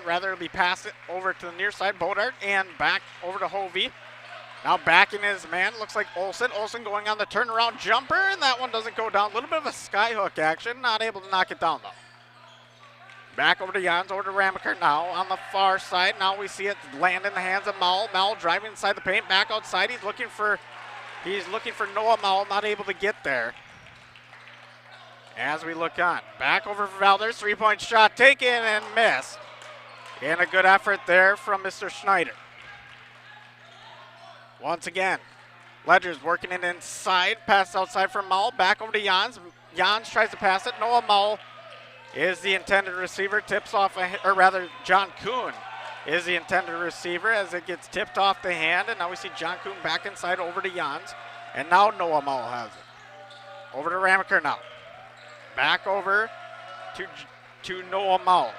Rather, it'll be passed over to the near side. Bodart and back over to Hovey. Now backing his man, looks like Olsen. Olsen going on the turnaround jumper, and that one doesn't go down. A little bit of a skyhook action, not able to knock it down though. Back over to Jans, over to Ramaker now on the far side. Now we see it land in the hands of Mowell. Mowell driving inside the paint, back outside. He's looking for Noah Mowell, not able to get there. As we look on, back over for Valders, 3-point shot taken and missed. And a good effort there from Mr. Schneider. Once again, Ledger's working it inside, pass outside for Mowell, back over to Jans. Jans tries to pass it. Noah Mowell is the intended receiver, tips off, or rather, John Kuhn is the intended receiver as it gets tipped off the hand, and now we see John Kuhn back inside over to Jans, and now Noah Mowell has it. Over to Ramaker now. Back over to Noah Mowell.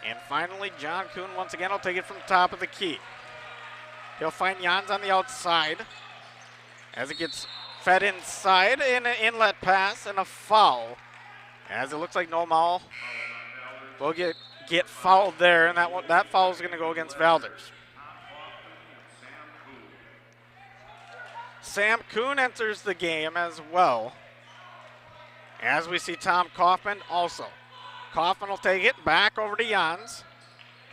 And finally, John Kuhn once again will take it from the top of the key. He'll find Jans on the outside as it gets fed inside in an inlet pass and a foul. As it looks like Noah Mowell will get fouled there, and that foul is going to go against Valders. Sam Kuhn enters the game as well. As we see Tom Kaufman also. Kaufman will take it back over to Jans.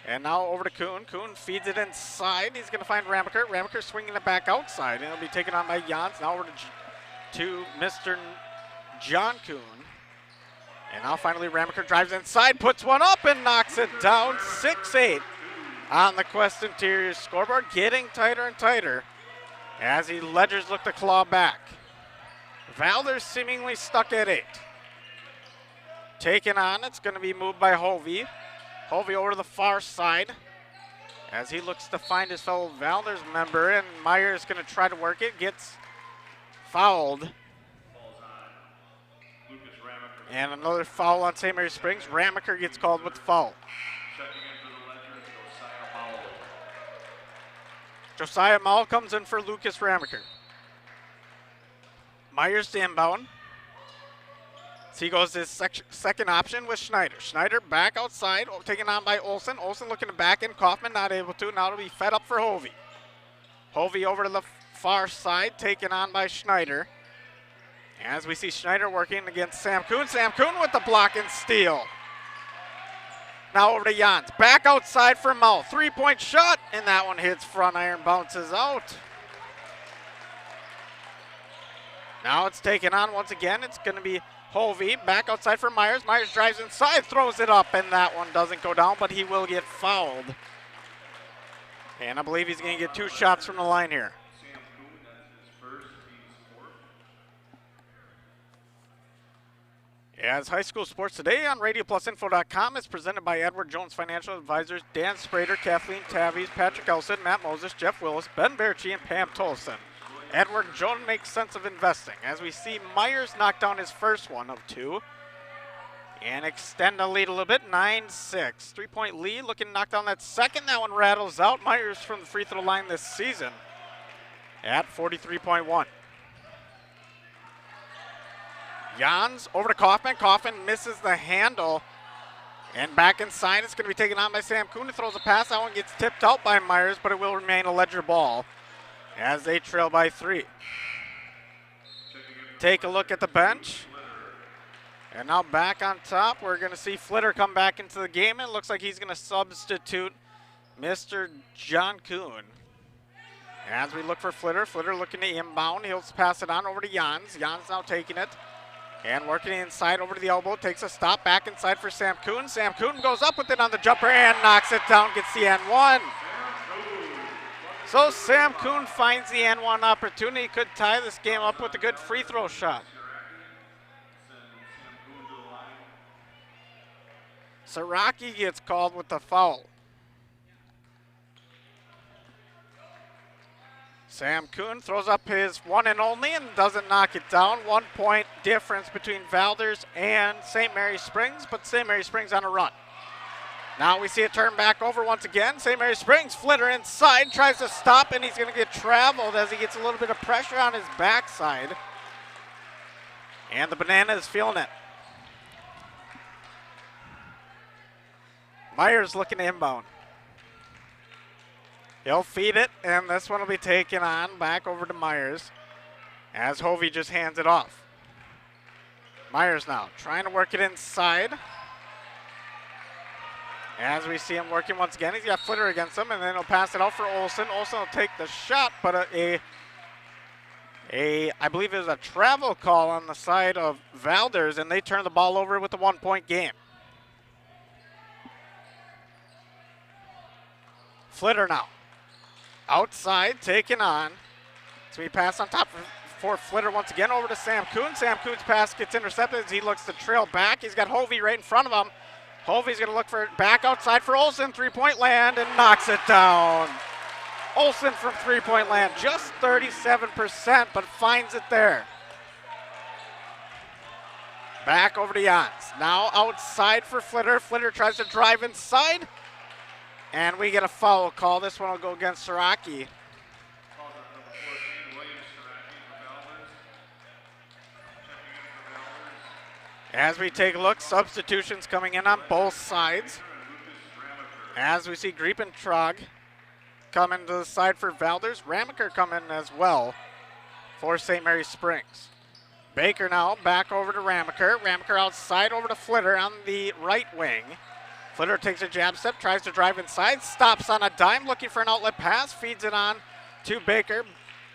And now over to Kuhn. Kuhn feeds it inside. He's going to find Ramaker. Ramaker swinging it back outside, and it'll be taken on by Jans. Now over to Mr. John Kuhn. And now finally Ramaker drives inside, puts one up, and knocks it down. 6-8 on the Quest Interior scoreboard, getting tighter and tighter as the Ledgers look to claw back. Valders seemingly stuck at 8. Taken on, it's going to be moved by Hovey. Hovey over to the far side as he looks to find his fellow Valders member, and Meyer is going to try to work it, gets fouled. And another foul on St. Mary Springs. Ramaker gets called with the foul. Josiah Mowell comes in for Lucas Ramaker. Myers to inbound. So he goes his second option with Schneider. Schneider back outside, taken on by Olsen. Olsen looking to back in. Kaufman not able to. Now it'll be fed up for Hovey. Hovey over to the far side, taken on by Schneider. As we see Schneider working against Sam Kuhn. Sam Kuhn with the block and steal. Now over to Jans. Back outside for Mowell. 3-point shot, and that one hits front iron, bounces out. Now it's taken on once again. It's going to be Hovey back outside for Myers. Myers drives inside, throws it up, and that one doesn't go down, but he will get fouled. And I believe he's going to get 2 shots from the line here. As high school sports today on RadioPlusInfo.com is presented by Edward Jones Financial Advisors, Dan Sprader, Kathleen Tavies, Patrick Elson, Matt Moses, Jeff Willis, Ben Berchi, and Pam Tolson. Edward Jones makes sense of investing. As we see Myers knock down his first one of 2 and extend the lead a little bit, 9-6. 3-point lead, looking to knock down that second. That one rattles out. Myers from the free throw line this season at 43.1. Jans over to Kaufman. Kaufman misses the handle. And back inside, it's going to be taken on by Sam Kuhn. He throws a pass. That one gets tipped out by Myers, but it will remain a Ledger ball as they trail by 3. Take a look at the bench. And now back on top, we're going to see Flitter come back into the game. It looks like he's going to substitute Mr. John Kuhn. As we look for Flitter, Flitter looking to inbound. He'll pass it on over to Jans. Jans now taking it and working inside over to the elbow. Takes a stop back inside for Sam Kuhn. Sam Kuhn goes up with it on the jumper and knocks it down, gets the N1. So Sam Kuhn finds the N1 opportunity. Could tie this game up with a good free throw shot. Saraki gets called with the foul. Sam Kuhn throws up his one and only and doesn't knock it down. 1-point difference between Valders and St. Mary Springs, but St. Mary Springs on a run. Now we see it turn back over once again. St. Mary Springs, Flitter inside, tries to stop, and he's going to get traveled as he gets a little bit of pressure on his backside. And the Banana is feeling it. Myers looking to inbound. He'll feed it, and this one will be taken on back over to Myers as Hovey just hands it off. Myers now trying to work it inside. As we see him working once again, he's got Flitter against him, and then he'll pass it out for Olsen. Olsen will take the shot, but I believe it was a travel call on the side of Valders, and they turn the ball over with a 1-point game. Flitter now. Outside, taken on. So he pass on top for Flitter once again over to Sam Kuhn. Sam Kuhn's pass gets intercepted as he looks to trail back. He's got Hovey right in front of him. Hovey's going to look for it back outside for Olsen. Three-point land and knocks it down. Olsen from three-point land, just 37%, but finds it there. Back over to Jans. Now outside for Flitter. Flitter tries to drive inside. And we get a foul call. This one will go against Siraki. As we take a look, substitutions coming in on both sides. As we see Griepentrog coming to the side for Valders. Ramaker coming as well for St. Mary's Springs. Baker now back over to Ramaker. Ramaker outside over to Flitter on the right wing. Flitter takes a jab step, tries to drive inside, stops on a dime, looking for an outlet pass, feeds it on to Baker.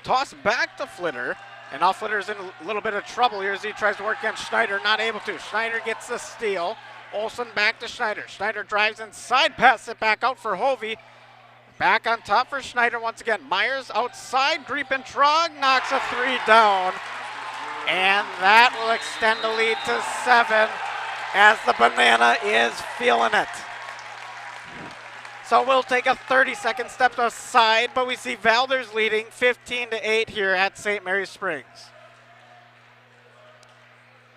Toss back to Flitter, and now Flitter's in a little bit of trouble here as he tries to work against Schneider, not able to. Schneider gets the steal. Olsen back to Schneider. Schneider drives inside, passes it back out for Hovey. Back on top for Schneider once again. Myers outside, Griepentrog knocks a three down, and that will extend the lead to 7. As the Banana is feeling it. So we'll take a 30-second step aside, but we see Valders leading 15-8 here at St. Mary's Springs.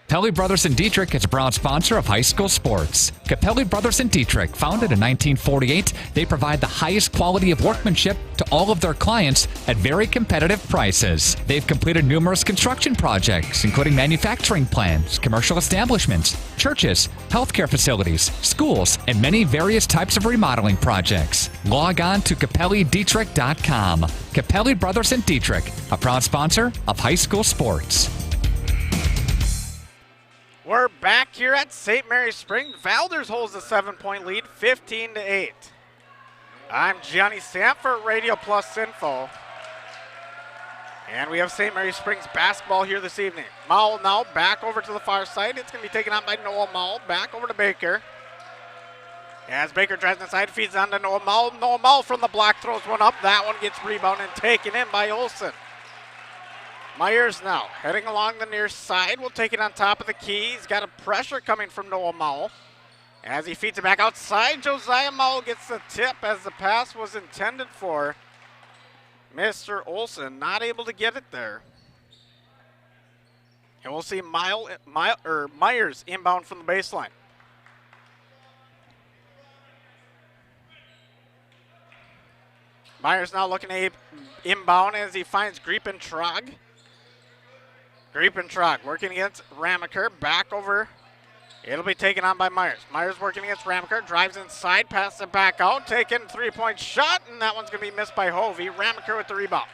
Capelli Brothers & Dietrich is a proud sponsor of high school sports. Capelli Brothers & Dietrich, founded in 1948, they provide the highest quality of workmanship to all of their clients at very competitive prices. They've completed numerous construction projects, including manufacturing plants, commercial establishments, churches, healthcare facilities, schools, and many various types of remodeling projects. Log on to CapelliDietrich.com. Capelli Brothers & Dietrich, a proud sponsor of high school sports. We're back here at St. Mary's Springs. Valders holds a 7-point lead, 15-8. I'm Johnny Stamp for Radio Plus Info. And we have St. Mary's Springs basketball here this evening. Mowell now back over to the far side. It's going to be taken on by Noah Mowell. Back over to Baker. As Baker drives inside, feeds on to Noah Mowell. Noah Mowell from the block throws one up. That one gets rebounded and taken in by Olsen. Myers now heading along the near side. Will take it on top of the key. He's got a pressure coming from Noah Mowell. As he feeds it back outside, Josiah Mowell gets the tip as the pass was intended for Mr. Olsen. Not able to get it there. And we'll see Myers inbound from the baseline. Myers now looking to inbound as he finds Griepentrog. Griepentrog working against Ramaker. Back over. It'll be taken on by Myers. Myers working against Ramaker. Drives inside. Passes it back out. Taking three-point shot. And that one's going to be missed by Hovey. Ramaker with the rebound.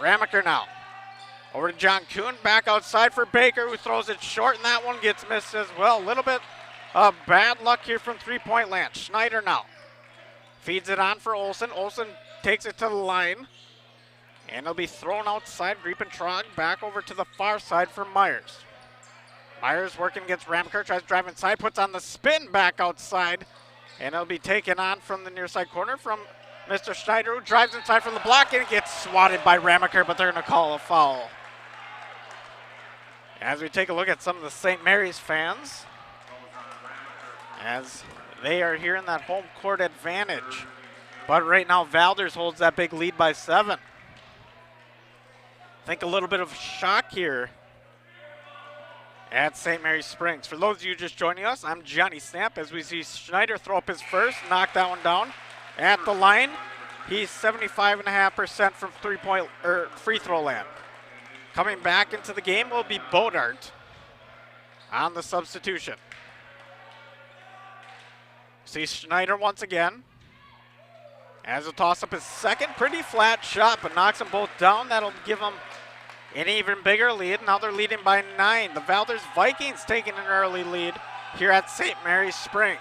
Ramaker now. Over to John Kuhn. Back outside for Baker, who throws it short. And that one gets missed as well. A little bit of bad luck here from three-point land. Schneider now. Feeds it on for Olsen. Olsen takes it to the line. And it'll be thrown outside. Griepentrog back over to the far side for Myers. Myers working against Ramaker. Tries to drive inside. Puts on the spin back outside. And it'll be taken on from the near side corner from Mr. Schneider, who drives inside from the block and gets swatted by Ramaker, but they're going to call a foul. As we take a look at some of the St. Mary's fans, as they are here in that home court advantage. But right now, Valders holds that big lead by 7. I think a little bit of shock here at St. Mary's Springs. For those of you just joining us, I'm Johnny Snap as we see Schneider throw up his first, knock that one down at the line. He's 75.5% from free throw land. Coming back into the game will be Bodart on the substitution. See Schneider once again. As a toss up his second, pretty flat shot, but knocks them both down. That'll give them an even bigger lead. Now they're leading by 9. The Valders Vikings taking an early lead here at St. Mary's Springs.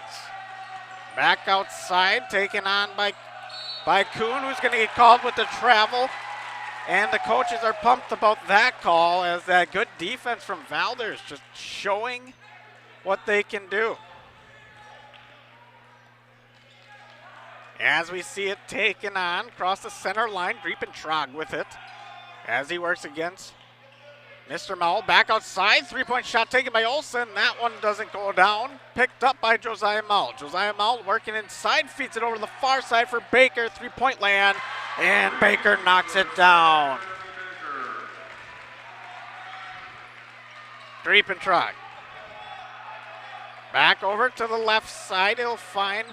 Back outside, taken on by Kuhn, who's going to get called with the travel. And the coaches are pumped about that call, as that good defense from Valders just showing what they can do. As we see it taken on across the center line, Griepentrag with it as he works against Mr. Mowell. Back outside, three-point shot taken by Olsen. That one doesn't go down. Picked up by Josiah Mowell. Josiah Mowell working inside, feeds it over to the far side for Baker. Three-point land, and Baker knocks it down. Griepentrag. Back over to the left side. He'll find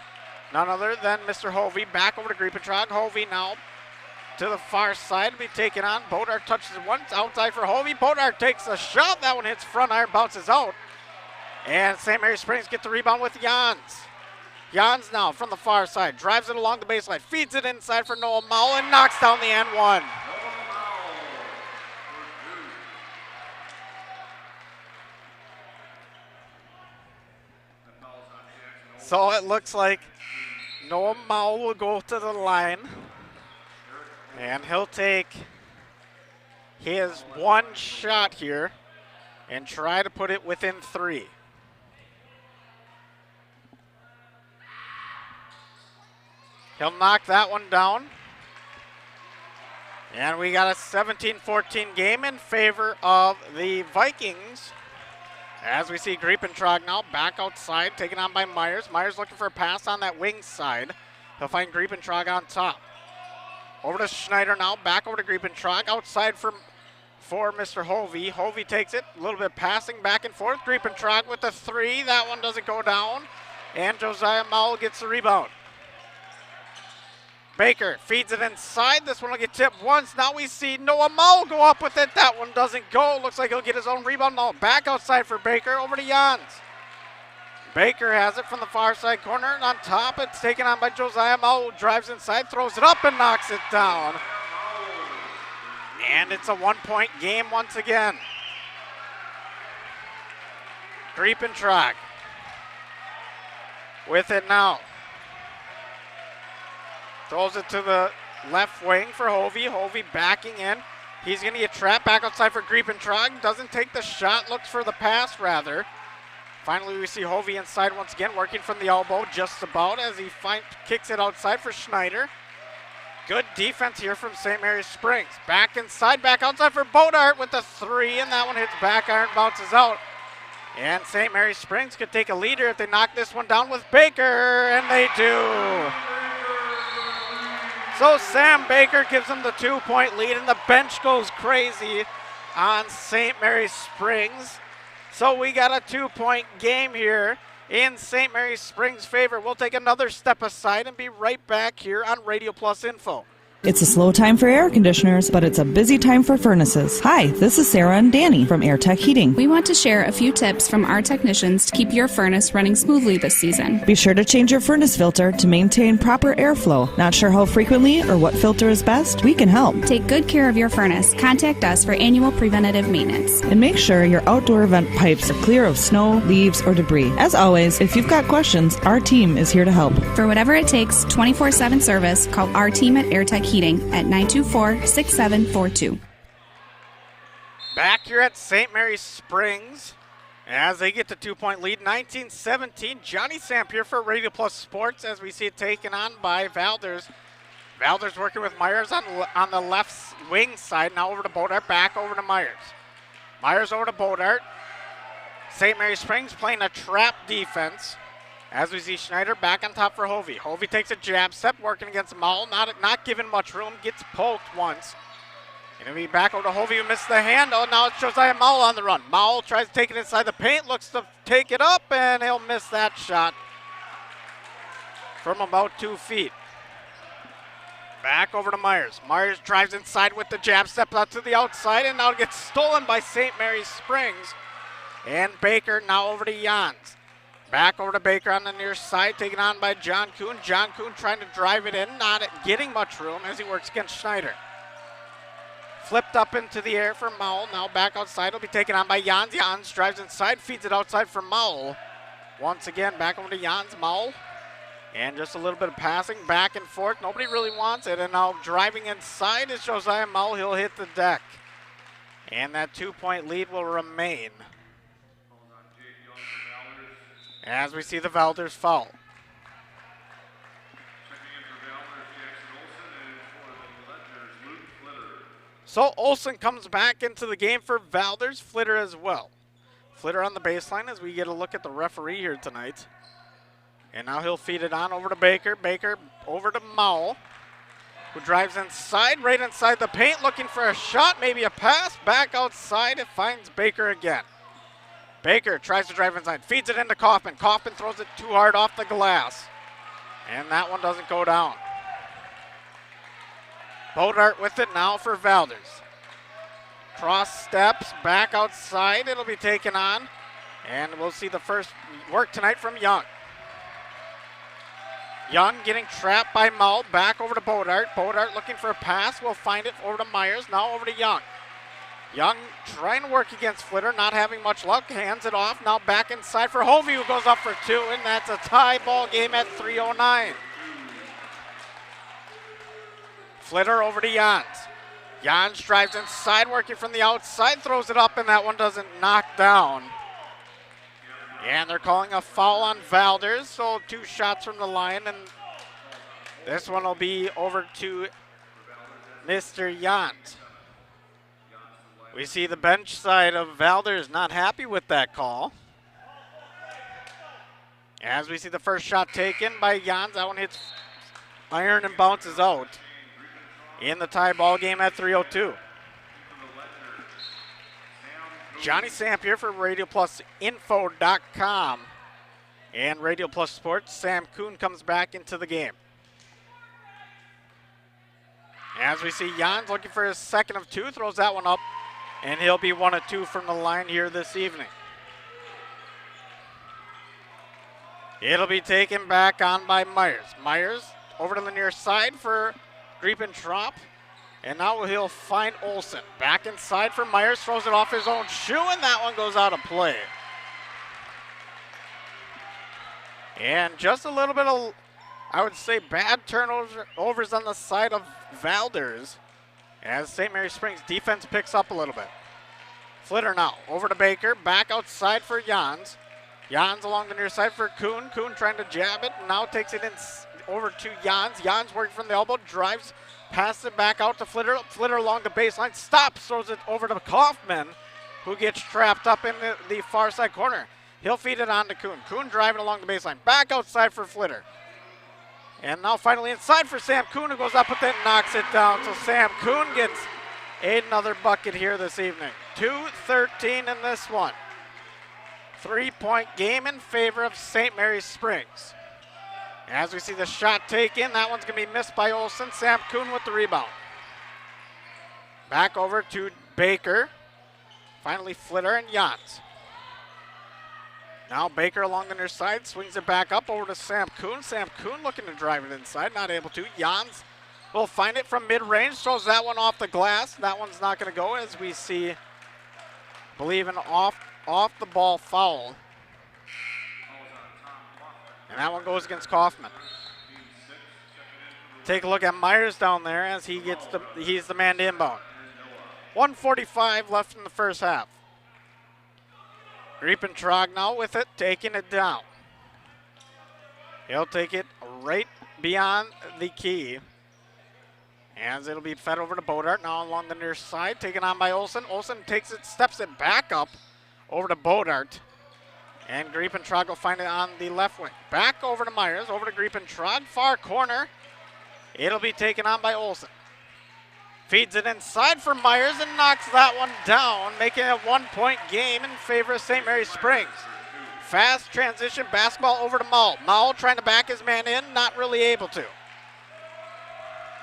none other than Mr. Hovey. Back over to Griepentrag. Hovey now to the far side to be taken on. Bodart touches it once outside for Hovey. Bodart takes a shot. That one hits front iron, bounces out. And St. Mary Springs get the rebound with Jans. Jans now from the far side. Drives it along the baseline. Feeds it inside for Noah Mowell and knocks down the and one. So it looks like Noah Mowell will go to the line, and he'll take his one shot here and try to put it within 3. He'll knock that one down. And we got a 17-14 game in favor of the Vikings. As we see Griepentrag now back outside, taken on by Myers. Myers looking for a pass on that wing side. He'll find Griepentrag on top. Over to Schneider now, back over to Griepentrag. Outside for Mr. Hovey. Hovey takes it, a little bit passing back and forth. Griepentrag with the 3. That one doesn't go down. And Josiah Mowell gets the rebound. Baker feeds it inside. This one will get tipped once. Now we see Noah Mowell go up with it. That one doesn't go. Looks like he'll get his own rebound. Now back outside for Baker. Over to Jans. Baker has it from the far side corner. And on top, it's taken on by Josiah Mowell. Drives inside, throws it up, and knocks it down. And it's a 1-point game once again. Griepentrag with it now. Throws it to the left wing for Hovey. Hovey backing in. He's going to get trapped back outside for Griepentrag. Doesn't take the shot, looks for the pass rather. Finally, we see Hovey inside once again, working from the elbow just about as he kicks it outside for Schneider. Good defense here from St. Mary's Springs. Back inside, back outside for Bodart with the 3, and that one hits back iron, bounces out. And St. Mary's Springs could take a leader if they knock this one down with Baker, and they do. So Sam Baker gives them the 2-point lead, and the bench goes crazy on St. Mary's Springs. So we got a 2-point game here in St. Mary's Springs' favor. We'll take another step aside and be right back here on Radio Plus Info. It's a slow time for air conditioners, but it's a busy time for furnaces. Hi, this is Sarah and Danny from AirTech Heating. We want to share a few tips from our technicians to keep your furnace running smoothly this season. Be sure to change your furnace filter to maintain proper airflow. Not sure how frequently or what filter is best? We can help. Take good care of your furnace. Contact us for annual preventative maintenance. And make sure your outdoor vent pipes are clear of snow, leaves, or debris. As always, if you've got questions, our team is here to help. For whatever it takes, 24/7 service, call our team at AirTech Heating at 924-6742. Back here at St. Mary's Springs as they get the 2-point lead, 19-17. Johnny Sampier for Radio Plus Sports as we see it taken on by Valders. Valders working with Myers on the left wing side. Now over to Bodart, back over to Myers. Myers over to Bodart. St. Mary's Springs playing a trap defense. As we see Schneider back on top for Hovey. Hovey takes a jab step, working against Mowell, not given much room, gets poked once. Gonna be back over to Hovey who missed the hand. Oh, now it's Josiah Mowell on the run. Mowell tries to take it inside the paint, looks to take it up, and he'll miss that shot from about 2 feet. Back over to Myers. Myers drives inside with the jab step out to the outside, and now it gets stolen by St. Mary's Springs. And Baker now over to Jans. Back over to Baker on the near side, taken on by John Kuhn. John Kuhn trying to drive it in, not getting much room as he works against Schneider. Flipped up into the air for Maul. Now back outside will be taken on by Jans. Jans drives inside, feeds it outside for Maul. Once again, back over to Jans. Maul. And just a little bit of passing back and forth. Nobody really wants it. And now driving inside is Josiah Maul. He'll hit the deck. And that 2-point lead will remain. As we see the Valders foul. So Olsen comes back into the game for Valders, Flitter as well. Flitter on the baseline as we get a look at the referee here tonight. And now he'll feed it on over to Baker. Baker over to Maul, who drives inside, right inside the paint, looking for a shot, maybe a pass. Back outside, it finds Baker again. Baker tries to drive inside, feeds it into Kaufman. Kaufman throws it too hard off the glass. And that one doesn't go down. Bodart with it now for Valders. Cross steps, back outside, it'll be taken on. And we'll see the first work tonight from Young. Young getting trapped by Maul, back over to Bodart. Bodart looking for a pass, will find it over to Myers, now over to Young. Young trying to work against Flitter, not having much luck, hands it off, now back inside for Hovey, who goes up for two, and that's a tie ball game at 3:09. Flitter over to Jans. Jans drives inside, working from the outside, throws it up, and that one doesn't knock down. And they're calling a foul on Valders, so 2 shots from the line, and this one will be over to Mr. Jans. We see the bench side of Valders not happy with that call. As we see the first shot taken by Jans, that one hits iron and bounces out. In the tie ball game at 3:02. Johnny Samp here for RadioPlusInfo.com and Radio Plus Sports. Sam Kuhn comes back into the game. As we see Jans looking for his second of 2, throws that one up, and he'll be 1 of 2 from the line here this evening. It'll be taken back on by Myers. Myers over to the near side for Griepentrop, and now he'll find Olsen. Back inside for Myers, throws it off his own shoe, and that one goes out of play. And just a little bit of, I would say, bad turnovers on the side of Valders as St. Mary Springs defense picks up a little bit. Flitter now over to Baker, back outside for Jans. Jans along the near side for Kuhn. Kuhn trying to jab it, now takes it in over to Jans. Jans working from the elbow, drives, passes it back out to Flitter. Flitter along the baseline, stops, throws it over to Kaufman, who gets trapped up in the far side corner. He'll feed it on to Kuhn. Kuhn driving along the baseline, back outside for Flitter. And now finally inside for Sam Kuhn, who goes up with it and knocks it down. So Sam Kuhn gets another bucket here this evening. 2:13 in this one. 3-point game in favor of St. Mary's Springs. As we see the shot taken, that one's going to be missed by Olsen. Sam Kuhn with the rebound. Back over to Baker. Finally Flitter and Jans. Now Baker along the near side, swings it back up over to Sam Kuhn. Sam Kuhn looking to drive it inside, not able to. Jans will find it from mid-range, throws that one off the glass. That one's not going to go as we see, I believe, an off the ball foul. And that one goes against Kaufman. Take a look at Myers down there as he's the man to inbound. 1:45 left in the first half. Griepentrog now with it, taking it down. He'll take it right beyond the key. As it'll be fed over to Bodart now along the near side, taken on by Olsen. Olsen takes it, steps it back up over to Bodart. And Griepentrog will find it on the left wing. Back over to Myers, over to Griepentrog, far corner. It'll be taken on by Olsen. Feeds it inside for Myers and knocks that one down, making it a 1-point game in favor of St. Mary Springs. Fast transition basketball over to Maul. Maul trying to back his man in, not really able to.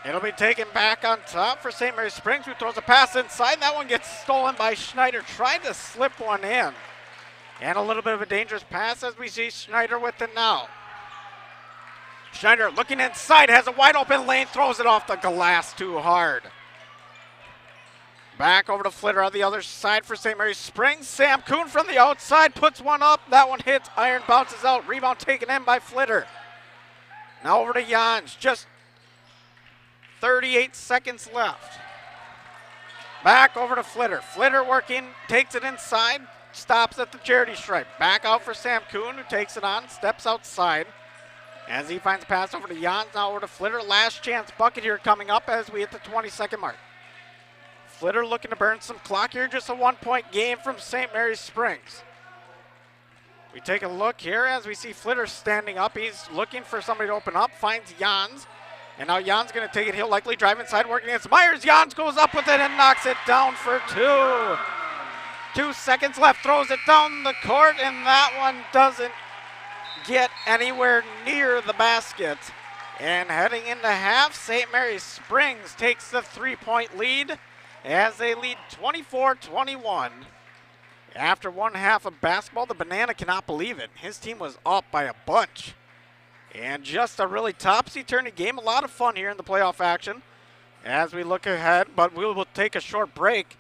It'll be taken back on top for St. Mary Springs, who throws a pass inside. That one gets stolen by Schneider, trying to slip one in. And a little bit of a dangerous pass as we see Schneider with it now. Schneider looking inside, has a wide open lane, throws it off the glass too hard. Back over to Flitter on the other side for St. Mary's Springs. Sam Kuhn from the outside puts one up. That one hits, iron bounces out. Rebound taken in by Flitter. Now over to Jans, just 38 seconds left. Back over to Flitter. Flitter working, takes it inside, stops at the charity stripe. Back out for Sam Kuhn, who takes it on, steps outside. As he finds a pass over to Jans, now over to Flitter. Last chance bucket here coming up as we hit the 20-second mark. Flitter looking to burn some clock here, just a 1-point game from St. Mary's Springs. We take a look here as we see Flitter standing up. He's looking for somebody to open up, finds Jans. And now Jans going to take it. He'll likely drive inside, working against Myers. Jans goes up with it and knocks it down for two. 2 seconds left, throws it down the court, and that one doesn't get anywhere near the basket. And heading into half, St. Mary's Springs takes the 3-point lead as they lead 24-21. After one half of basketball, the Banana cannot believe it. His team was up by a bunch. And just a really topsy-turvy game. A lot of fun here in the playoff action as we look ahead, but we will take a short break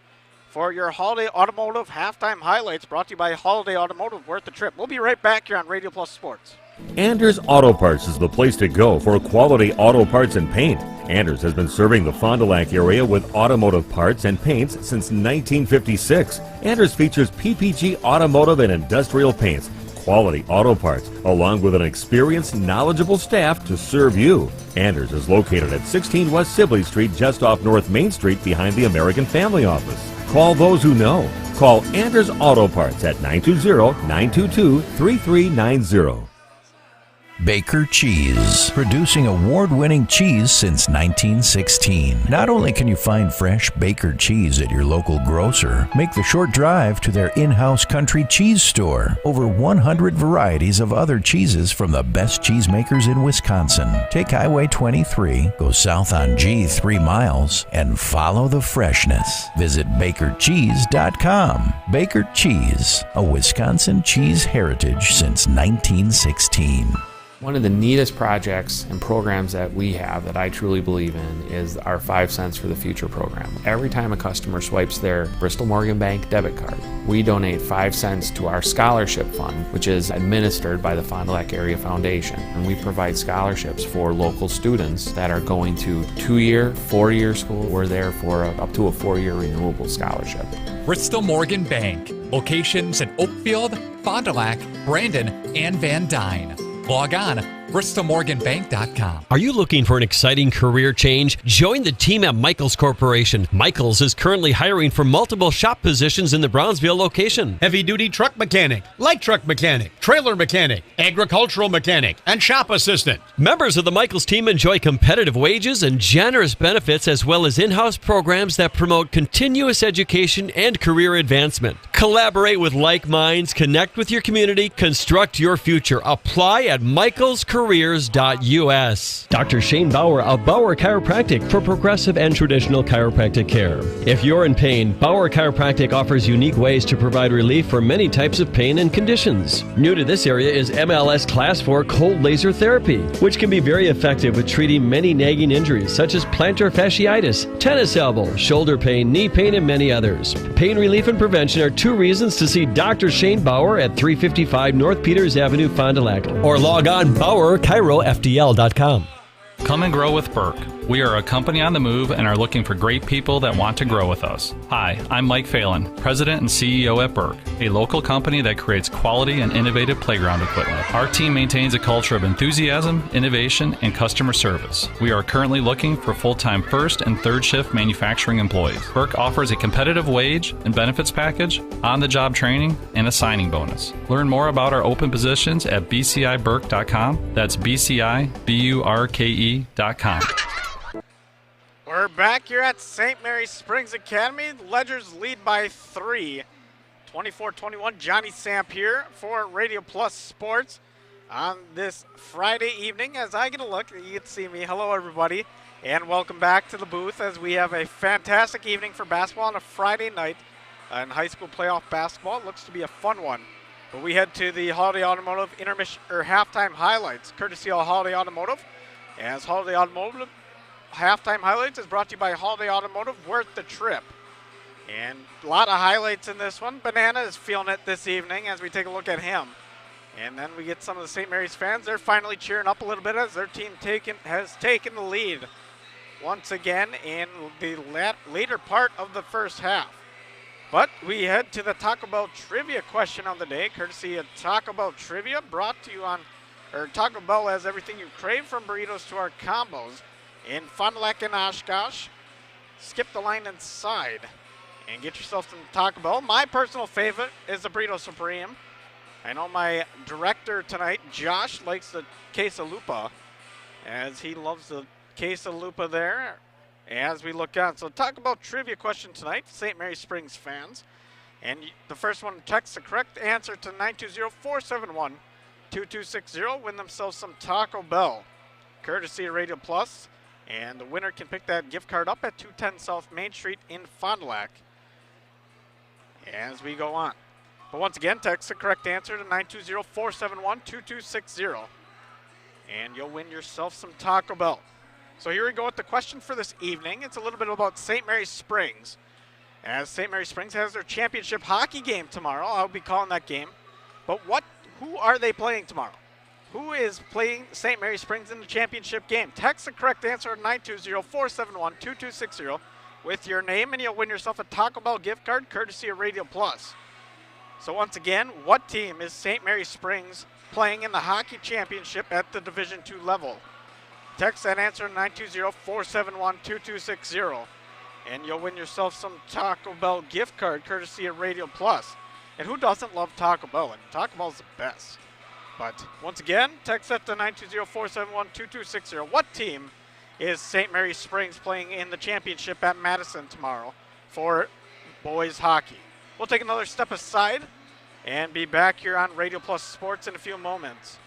for your Holiday Automotive halftime highlights, brought to you by Holiday Automotive, worth the trip. We'll be right back here on Radio Plus Sports. Anders Auto Parts is the place to go for quality auto parts and paint. Anders has been serving the Fond du Lac area with automotive parts and paints since 1956. Anders features PPG automotive and industrial paints, quality auto parts, along with an experienced, knowledgeable staff to serve you. Anders is located at 16 West Sibley Street, just off North Main Street behind the American Family Office. Call those who know. Call Anders Auto Parts at 920-922-3390. Baker Cheese, producing award-winning cheese since 1916. Not only can you find fresh Baker cheese at your local grocer, make the short drive to their in-house country cheese store. Over 100 varieties of other cheeses from the best cheesemakers in Wisconsin. Take Highway 23, go south on G 3 miles, and follow the freshness. Visit bakercheese.com. Baker Cheese, a Wisconsin cheese heritage since 1916. One of the neatest projects and programs that we have that I truly believe in is our 5 Cents for the Future program. Every time a customer swipes their Bristol Morgan Bank debit card, we donate 5 cents to our scholarship fund, which is administered by the Fond du Lac Area Foundation. And we provide scholarships for local students that are going to 2-year, 4-year school. We're there for up to a 4-year renewable scholarship. Bristol Morgan Bank. Locations in Oakfield, Fond du Lac, Brandon, and Van Dyne. Log on, bristolmorganbank.com. Are you looking for an exciting career change? Join the team at Michaels Corporation. Michaels is currently hiring for multiple shop positions in the Brownsville location. Heavy-duty truck mechanic, light truck mechanic, trailer mechanic, agricultural mechanic, and shop assistant. Members of the Michaels team enjoy competitive wages and generous benefits, as well as in-house programs that promote continuous education and career advancement. Collaborate with like minds, connect with your community, construct your future. Apply at michaelscareers.us. Dr. Shane Bauer of Bauer Chiropractic for progressive and traditional chiropractic care. If you're in pain, Bauer Chiropractic offers unique ways to provide relief for many types of pain and conditions. New to this area is MLS Class 4 cold laser therapy, which can be very effective with treating many nagging injuries such as plantar fasciitis, tennis elbow, shoulder pain, knee pain, and many others. Pain relief and prevention are 2 reasons to see Dr. Shane Bauer at 355 North Peters Avenue, Fond du Lac, or log on BauerChiroFDL.com. Come and grow with Burke. We are a company on the move and are looking for great people that want to grow with us. Hi, I'm Mike Phelan, President and CEO at Burke, a local company that creates quality and innovative playground equipment. Our team maintains a culture of enthusiasm, innovation, and customer service. We are currently looking for full-time first and third shift manufacturing employees. Burke offers a competitive wage and benefits package, on-the-job training, and a signing bonus. Learn more about our open positions at bciburke.com. That's bciburke.com. We're back here at St. Mary's Springs Academy. The Ledgers lead by 3. 24-21. Johnny Samp here for Radio Plus Sports on this Friday evening. As I get a look, you can see me. Hello, everybody, and welcome back to the booth as we have a fantastic evening for basketball on a Friday night in high school playoff basketball. It looks to be a fun one But we head to the Holiday Automotive intermission or halftime highlights, courtesy of Holiday Automotive. As Holiday Automotive halftime highlights is brought to you by Holiday Automotive, worth the trip. And a lot of highlights in this one. Banana is feeling it this evening as we take a look at him. And then we get some of the St. Mary's fans. They're finally cheering up a little bit as their team has taken the lead once again in the later part of the first half. But we head to the Taco Bell trivia question of the day, courtesy of Taco Bell Trivia, brought to you on, or Taco Bell has everything you crave from burritos to our combos in Fond du Lac and Oshkosh. Skip the line inside and get yourself some Taco Bell. My personal favorite is the Burrito Supreme. I know my director tonight, Josh, likes the quesalupa, as he loves the quesalupa there as we look on. So talk about trivia question tonight, St. Mary Springs fans. And the first one, text the correct answer to 920-471-2260. Win themselves some Taco Bell, courtesy of Radio Plus. And the winner can pick that gift card up at 210 South Main Street in Fond du Lac as we go on. But once again, text the correct answer to 920-471-2260. And you'll win yourself some Taco Bell. So here we go with the question for this evening. It's a little bit about St. Mary Springs, as St. Mary Springs has their championship hockey game tomorrow. I'll be calling that game. But who are they playing tomorrow? Who is playing St. Mary Springs in the championship game? Text the correct answer at 920-471-2260 with your name, and you'll win yourself a Taco Bell gift card courtesy of Radio Plus. So once again, what team is St. Mary Springs playing in the hockey championship at the Division II level? Text that answer 920-471-2260, and you'll win yourself some Taco Bell gift card courtesy of Radio Plus. And who doesn't love Taco Bell? And Taco Bell's the best. But once again, text that to 920-471-2260. What team is St. Mary Springs playing in the championship at Madison tomorrow for boys hockey? We'll take another step aside and be back here on Radio Plus Sports in a few moments.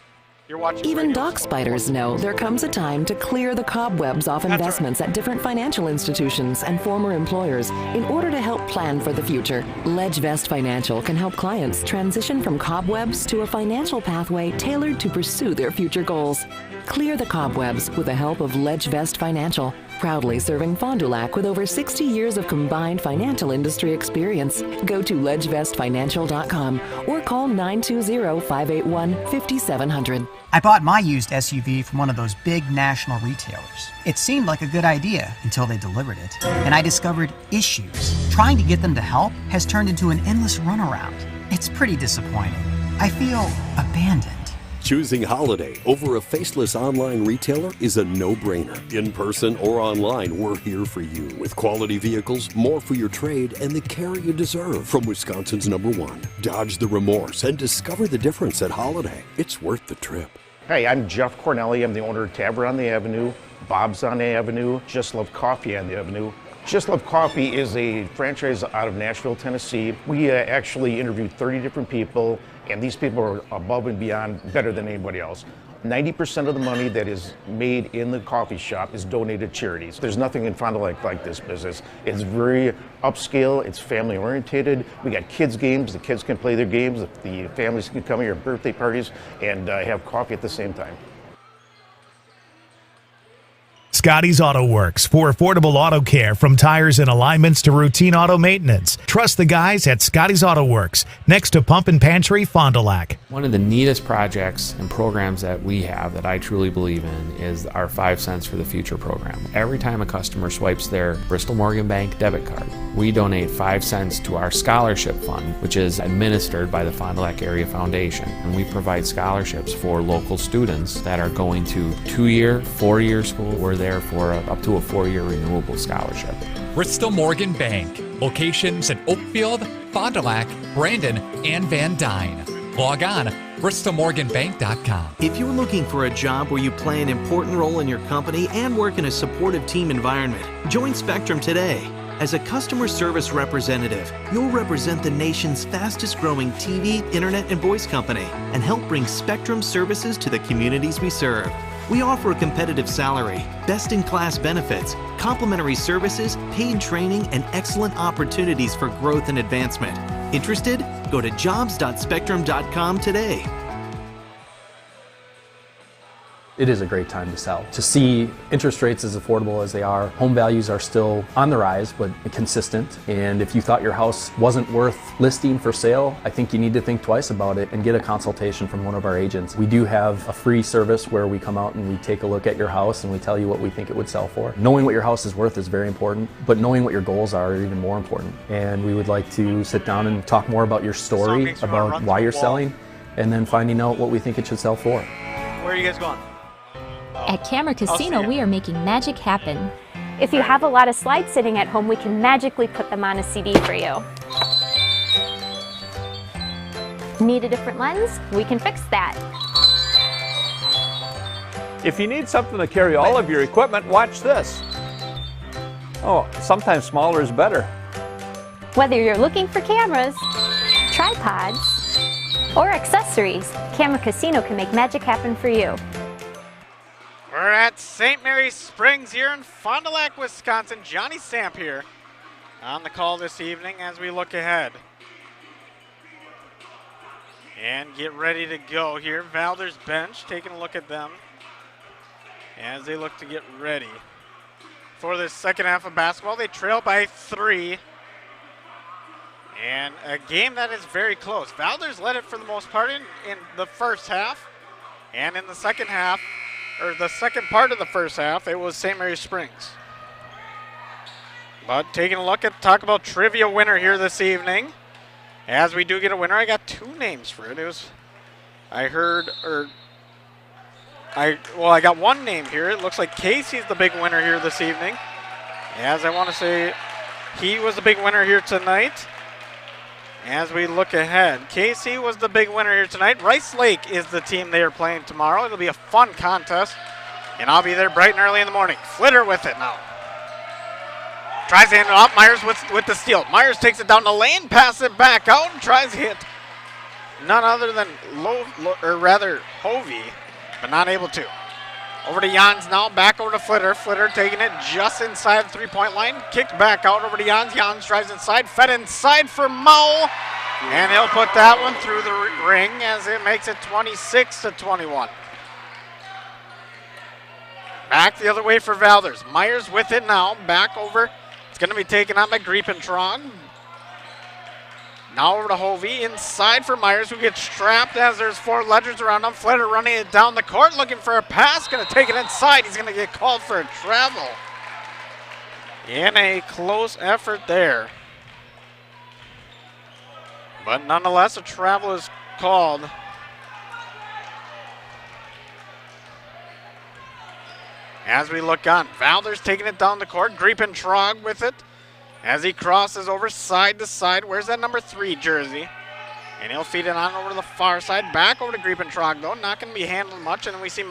You're watching Even Radio dog Sports. spiders know there comes a time to clear the cobwebs off investments at different financial institutions and former employers in order to help plan for the future. LedgeVest Financial can help clients transition from cobwebs to a financial pathway tailored to pursue their future goals. Clear the cobwebs with the help of LedgeVest Financial, proudly serving Fond du Lac with over 60 years of combined financial industry experience. Go to ledgevestfinancial.com or call 920-581-5700. I bought my used SUV from one of those big national retailers. It seemed like a good idea until they delivered it. And I discovered issues. Trying to get them to help has turned into an endless runaround. It's pretty disappointing. I feel abandoned. Choosing Holiday over a faceless online retailer is a no-brainer. In person or online, we're here for you with quality vehicles, more for your trade, and the care you deserve. From Wisconsin's #1, dodge the remorse and discover the difference at Holiday. It's worth the trip. Hey, I'm Jeff Cornelli. I'm the owner of Tavern on the Avenue, Bob's on the Avenue, Just Love Coffee on the Avenue. Just Love Coffee is a franchise out of Nashville, Tennessee. We actually interviewed 30 different people, and these people are above and beyond better than anybody else. 90% of the money that is made in the coffee shop is donated to charities. There's nothing in Fond du Lac like this business. It's very upscale, it's family oriented. We got kids games, the kids can play their games, the families can come here at birthday parties and have coffee at the same time. Scotty's Auto Works for affordable auto care, from tires and alignments to routine auto maintenance. Trust the guys at Scotty's Auto Works, next to Pump and Pantry, Fond du Lac. One of the neatest projects and programs that we have that I truly believe in is our 5 cents for the future program. Every time a customer swipes their Bristol Morgan Bank debit card, we donate 5 cents to our scholarship fund, which is administered by the Fond du Lac Area Foundation. And we provide scholarships for local students that are going to 2-year, 4-year school. We're there for up to a 4-year renewable scholarship. Bristol Morgan Bank. Locations in Oakfield, Fond du Lac, Brandon, and Van Dyne. Log on bristolmorganbank.com. If you're looking for a job where you play an important role in your company and work in a supportive team environment, join Spectrum today. As a customer service representative, you'll represent the nation's fastest growing TV, internet, and voice company and help bring Spectrum services to the communities we serve. We offer a competitive salary, best-in-class benefits, complimentary services, paid training, and excellent opportunities for growth and advancement. Interested? Go to jobs.spectrum.com today. It is a great time to sell. To see interest rates as affordable as they are, home values are still on the rise, but consistent. And if you thought your house wasn't worth listing for sale, I think you need to think twice about it and get a consultation from one of our agents. We do have a free service where we come out and we take a look at your house and we tell you what we think it would sell for. Knowing what your house is worth is very important, but knowing what your goals are even more important. And we would like to sit down and talk more about your story, about why you're selling, and then finding out what we think it should sell for. Where are you guys going? At Camera Casino, we are making magic happen. If you have a lot of slides sitting at home, we can magically put them on a CD for you. Need a different lens? We can fix that. If you need something to carry all of your equipment, watch this. Oh, sometimes smaller is better. Whether you're looking for cameras, tripods, or accessories, Camera Casino can make magic happen for you. We're at St. Mary's Springs here in Fond du Lac, Wisconsin. Johnny Samp here on the call this evening as we look ahead and get ready to go here. Valders bench, taking a look at them as they look to get ready for this second half of basketball. They trail by 3. And a game that is very close. Valders led it for the most part in the first half. And in the second half, or the second part of the first half, it was St. Mary's Springs. But taking a look at, talk about trivia winner here this evening. As we do get a winner, I got 2 names for it. It was, I got 1 name here. It looks like Casey's the big winner here this evening. As I want to say, he was the big winner here tonight. As we look ahead, Casey was the big winner here tonight. Rice Lake is the team they are playing tomorrow. It'll be a fun contest, and I'll be there bright and early in the morning. Flitter with it now. Tries to hand it off. Myers with the steal. Myers takes it down the lane, passes it back out, and tries to hit none other than Hovey, but not able to. Over to Jans now, back over to Flitter. Flitter taking it just inside the three-point line. Kicked back out over to Jans. Jans drives inside, fed inside for Mole. And he'll put that one through the ring as it makes it 26-21. Back the other way for Valders. Myers with it now, back over. It's going to be taken on by Griepentrog. Now over to Hovey, inside for Myers, who gets trapped as there's 4 Ledgers around him. Flitter running it down the court, looking for a pass, going to take it inside. He's going to get called for a travel. In a close effort there. But nonetheless, a travel is called. As we look on, Valders taking it down the court, Griepentrog with it. As he crosses over side to side, where's that number 3 jersey? And he'll feed it on over to the far side. Back over to Griepentrog, though. Not going to be handled much. And then we see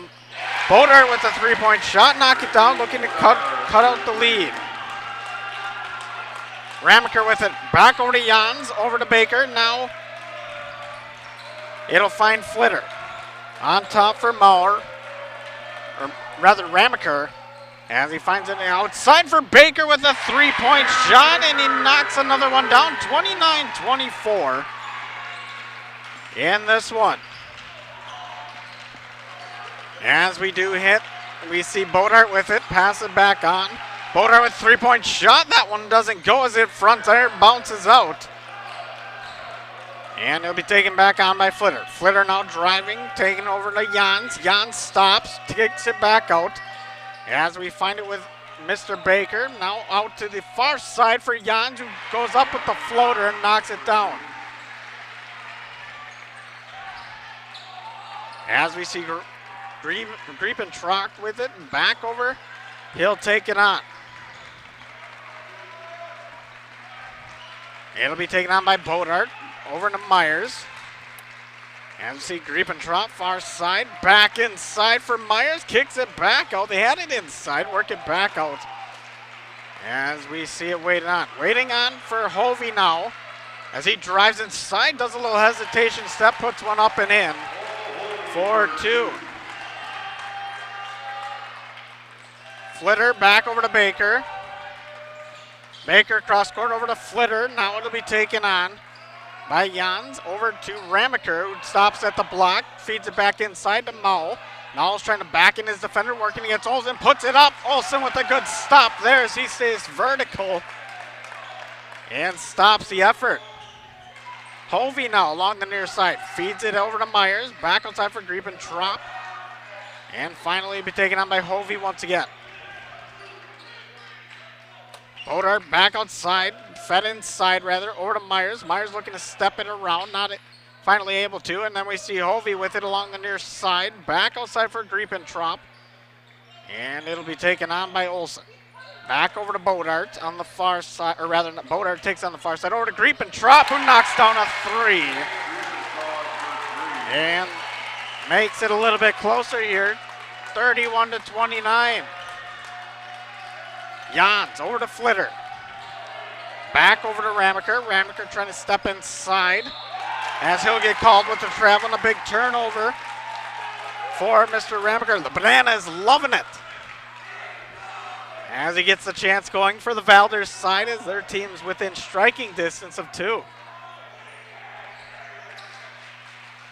Bodart with a 3-point shot. Knock it down, looking to cut out the lead. Ramaker with it. Back over to Jans, over to Baker. Now it'll find Flitter. On top for Maurer. Or rather, Ramaker. As he finds it outside for Baker with a 3-point shot, and he knocks another one down, 29-24 in this one. As we do hit, we see Bodart with it, pass it back on. Bodart with 3-point shot, that one doesn't go as it front air bounces out. And it'll be taken back on by Flitter. Flitter now driving, taking over to Jans. Jans stops, takes it back out. As we find it with Mr. Baker, now out to the far side for Jans, who goes up with the floater and knocks it down. As we see Griepentrog with it, and back over, he'll take it on. It'll be taken on by Bodart, over to Myers. And we see Griepentrog, far side, back inside for Myers, kicks it back out. They had it inside, work it back out. As we see it waiting on for Hovey now. As he drives inside, does a little hesitation step, puts one up and in for 2. Flitter back over to Baker. Baker cross court over to Flitter. Now it'll be taken on by Jans over to Ramaker, who stops at the block, feeds it back inside to Mao. Mao's trying to back in his defender, working against Olsen, puts it up. Olsen with a good stop there as he stays vertical and stops the effort. Hovey now along the near side, feeds it over to Myers, back outside for Griepentrop, and finally be taken on by Hovey once again. Bodart back outside, fed inside rather, over to Myers. Myers looking to step it around, not finally able to, and then we see Hovey with it along the near side, back outside for Griepentrop, and it'll be taken on by Olsen. Back over to Bodart on the far side, or rather, Bodart takes on the far side, over to Griepentrop, who knocks down a three, and makes it a little bit closer here, 31-29. Jans over to Flitter. Back over to Ramaker. Ramaker trying to step inside as he'll get called with the travel and a big turnover for Mr. Ramaker. The Banana is loving it as he gets the chance going for the Valders side as their team's within striking distance of 2.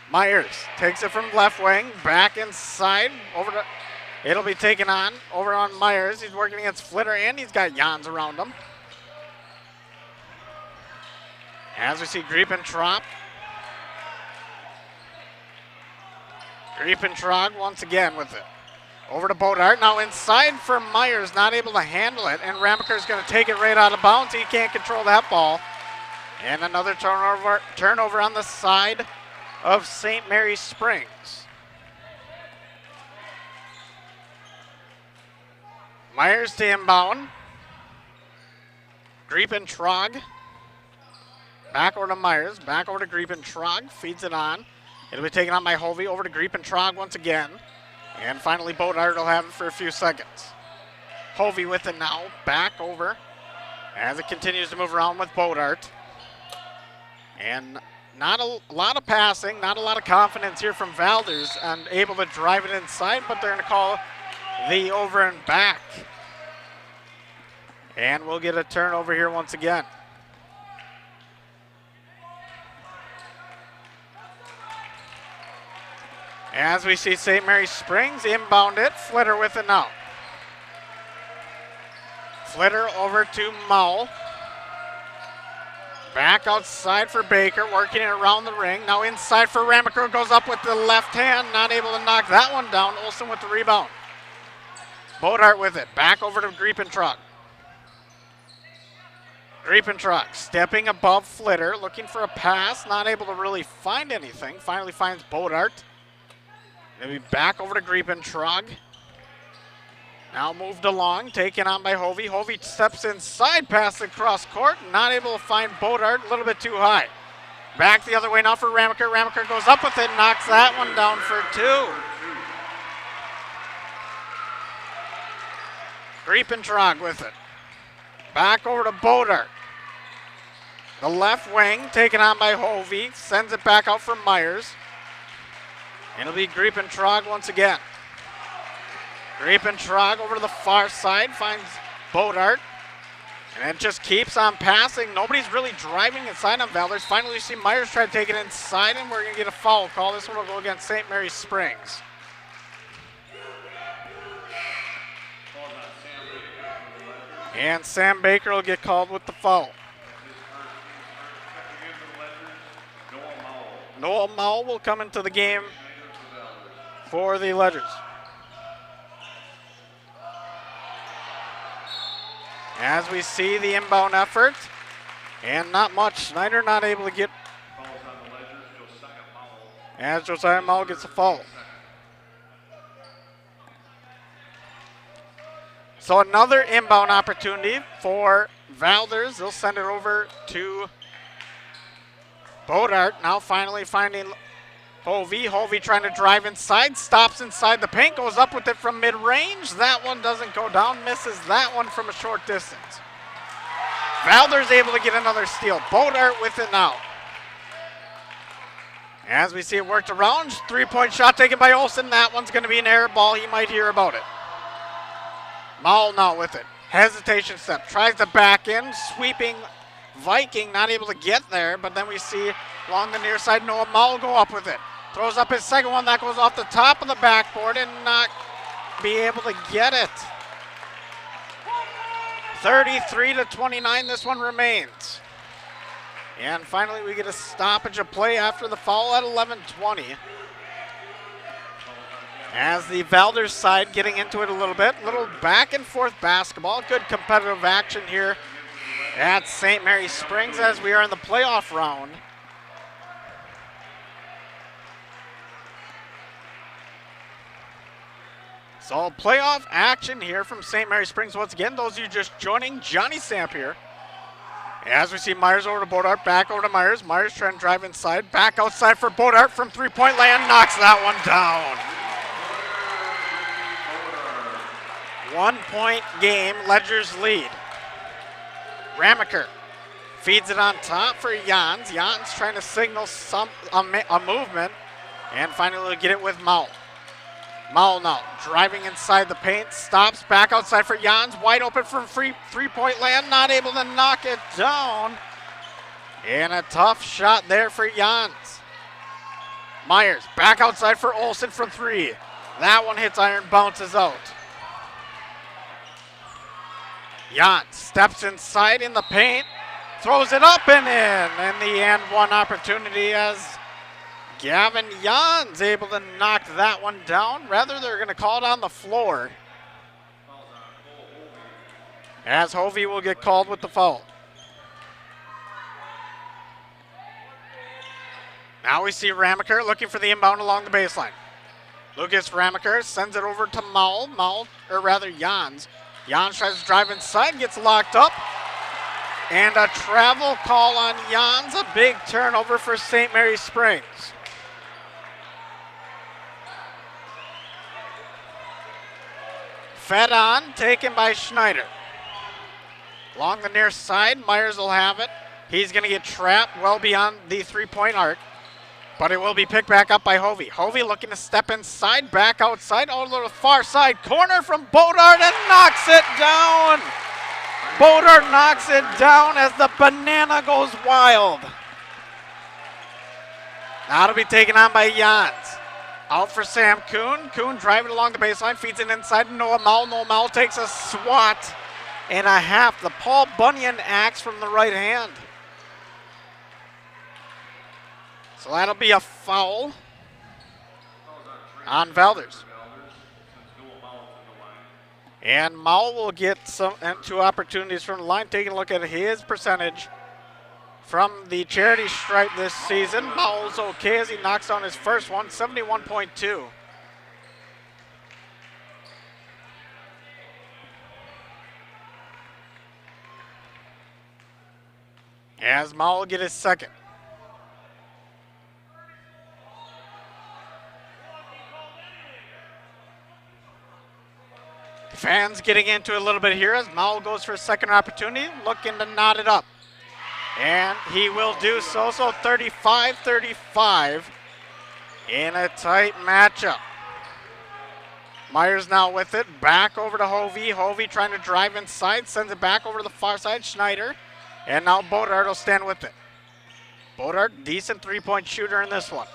Myers takes it from left wing, back inside, over to... It'll be taken on over on Myers. He's working against Flitter, and he's got Jans around him. As we see Griepentrop. Griepentrop once again with it. Over to Bodart. Now inside for Myers, not able to handle it, and Ramaker's going to take it right out of bounds. He can't control that ball. And another turnover on the side of St. Mary's Springs. Myers to inbound. Griepentrop. Back over to Myers. Back over to Griepentrop. Feeds it on. It'll be taken on by Hovey. Over to Griepentrop once again. And finally, Bodart will have it for a few seconds. Hovey with it now. Back over as it continues to move around with Bodart. And not a lot of passing, not a lot of confidence here from Valders and able to drive it inside, but they're going to call the over and back. And we'll get a turnover here once again. As we see St. Mary's Springs inbound it, Flitter with it now. Flitter over to Mao. Back outside for Baker, working it around the ring. Now inside for Ramaker, goes up with the left hand, not able to knock that one down. Olsen with the rebound. Bodart with it, back over to Griepentrop. Griepentrop stepping above Flitter, looking for a pass, not able to really find anything. Finally finds Bodart. Maybe back over to Griepentrop. Now moved along, taken on by Hovey. Hovey steps inside, pass across court, not able to find Bodart, a little bit too high. Back the other way now for Ramaker. Ramaker goes up with it, knocks that one down for 2. Griepentrop with it. Back over to Bodart. The left wing, taken on by Hovey, sends it back out for Myers. And it'll be Griepentrop once again. Griepentrop over to the far side, finds Bodart. And it just keeps on passing. Nobody's really driving inside on Valders. Finally, you see Myers try to take it inside, and we're going to get a foul call. This one will go against St. Mary's Springs. And Sam Baker will get called with the foul. Noah Mao will come into the game for the Ledgers. As we see the inbound effort, and not much. Snyder not able to get, as Josiah Mao gets a foul. So another inbound opportunity for Valders. They'll send it over to Bodart. Now finally finding Hovey. Hovey trying to drive inside, stops inside the paint, goes up with it from mid-range. That one doesn't go down, misses that one from a short distance. Valders able to get another steal. Bodart with it now. As we see it worked around, 3-point shot taken by Olsen. That one's going to be an air ball. He might hear about it. Mao now with it. Hesitation step. Tries to back in, sweeping Viking not able to get there, but then we see along the near side Noah Mull go up with it. Throws up his second one, that goes off the top of the backboard and not be able to get it. 33-29, this one remains. And finally we get a stoppage of play after the foul at 11:20. As the Valders side getting into it a little bit, little back and forth basketball, good competitive action here at St. Mary Springs as we are in the playoff round. So playoff action here from St. Mary Springs. Once again, those of you just joining, Johnny Samp here. As we see Myers over to Bodart, back over to Myers. Myers trying to drive inside, back outside for Bodart from three-point land, knocks that one down. 1 point game, Ledger's lead. Ramaker feeds it on top for Jans. Jans trying to signal a movement, and finally we'll get it with Mull. Mull now driving inside the paint, stops back outside for Jans, wide open from three-point land, not able to knock it down. And a tough shot there for Jans. Myers back outside for Olsen from three. That one hits iron, bounces out. Jans steps inside in the paint, throws it up and in. And the and one opportunity as Gavin Jans able to knock that one down. Rather, they're going to call it on the floor, as Hovey will get called with the foul. Now we see Ramaker looking for the inbound along the baseline. Lucas Ramaker sends it over to Jans. Jans tries to drive inside, gets locked up. And a travel call on Jans, a big turnover for St. Mary Springs. Fed on, taken by Schneider. Along the near side, Myers will have it. He's going to get trapped well beyond the three-point arc, but it will be picked back up by Hovey. Hovey looking to step inside, back outside, over to the far side corner from Bodart and knocks it down. Bodart knocks it down as the banana goes wild. Now it'll be taken on by Jans. Out for Sam Kuhn. Kuhn driving along the baseline, feeds it inside to Noah Mull. Noah Mull takes a swat and a half. The Paul Bunyan axe from the right hand. So that'll be a foul on Valders. And Mull will get two opportunities from the line. Taking a look at his percentage from the charity stripe this season. Mull's okay as he knocks down his first one, 71.2. As Mull will get his second. Fans getting into it a little bit here as Mull goes for a second opportunity, looking to knot it up. And he will do so. So 35-35 in a tight matchup. Myers now with it, back over to Hovey. Hovey trying to drive inside, sends it back over to the far side, Schneider. And now Bodart will stand with it. Bodart, decent three-point shooter in this one.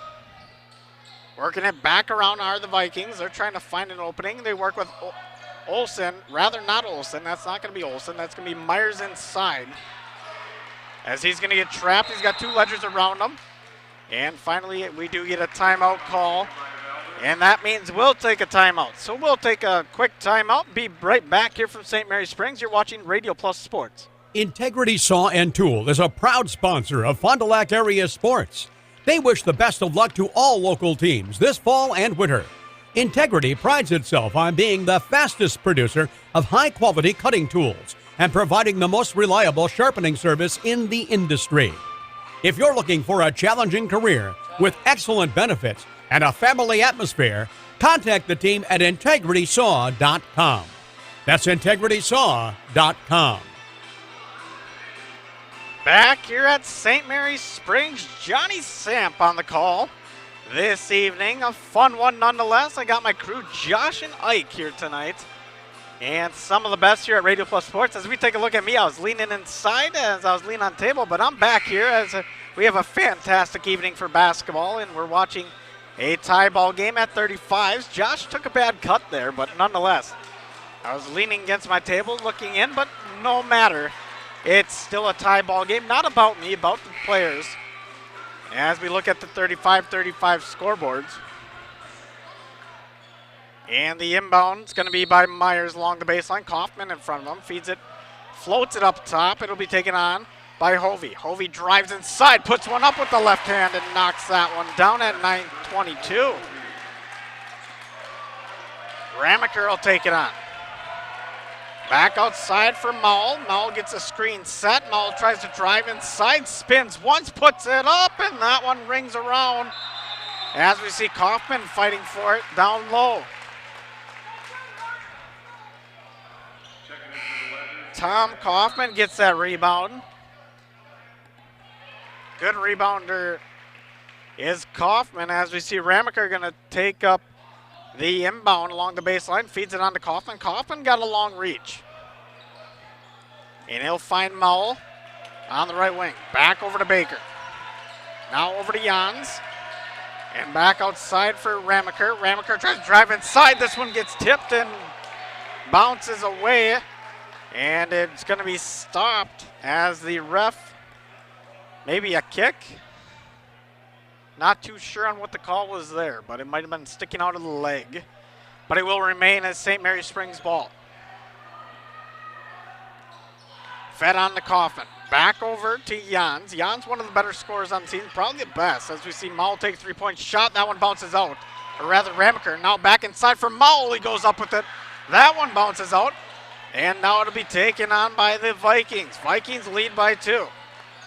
Working it back around are the Vikings. They're trying to find an opening. They work with Olsen, rather not Olsen. That's not going to be Olsen. That's going to be Myers inside. As he's going to get trapped, he's got two Ledgers around him. And finally, we do get a timeout call. And that means we'll take a timeout. So we'll take a quick timeout. Be right back here from St. Mary Springs. You're watching Radio Plus Sports. Integrity Saw and Tool is a proud sponsor of Fond du Lac area sports. They wish the best of luck to all local teams this fall and winter. Integrity prides itself on being the fastest producer of high-quality cutting tools and providing the most reliable sharpening service in the industry. If you're looking for a challenging career with excellent benefits and a family atmosphere, contact the team at integritysaw.com. That's integritysaw.com. Back here at St. Mary Springs, Johnny Samp on the call this evening. A fun one nonetheless. I got my crew Josh and Ike here tonight. And some of the best here at Radio Plus Sports. As we take a look at me, I was leaning inside as I was leaning on the table, but I'm back here as we have a fantastic evening for basketball, and we're watching a tie ball game at 35s. Josh took a bad cut there, but nonetheless, I was leaning against my table looking in, but no matter. It's still a tie ball game, not about me, about the players. As we look at the 35-35 scoreboards. And the inbound is going to be by Myers along the baseline. Kaufman in front of him, feeds it, floats it up top. It'll be taken on by Hovey. Hovey drives inside, puts one up with the left hand and knocks that one down at 9:22. Ramaker will take it on. Back outside for Maul. Maul gets a screen set. Maul tries to drive inside, spins once, puts it up, and that one rings around. As we see Kaufman fighting for it down low. Tom Kaufman gets that rebound. Good rebounder is Kaufman, as we see Ramaker going to take up the inbound along the baseline, feeds it on to Kaufman. Kaufman got a long reach. And he'll find Maul on the right wing. Back over to Baker. Now over to Jans. And back outside for Ramaker. Ramaker tries to drive inside. This one gets tipped and bounces away. And it's going to be stopped as the ref, maybe a kick. Not too sure on what the call was there, but it might have been sticking out of the leg. But it will remain as St. Mary Springs ball. Fed on to Kaufman. Back over to Jans. Jans, one of the better scorers on the team, probably the best, as we see Maul take a three-point shot. That one bounces out. Or rather, Ramaker now back inside for Maul. He goes up with it. That one bounces out. And now it'll be taken on by the Vikings. Vikings lead by 2.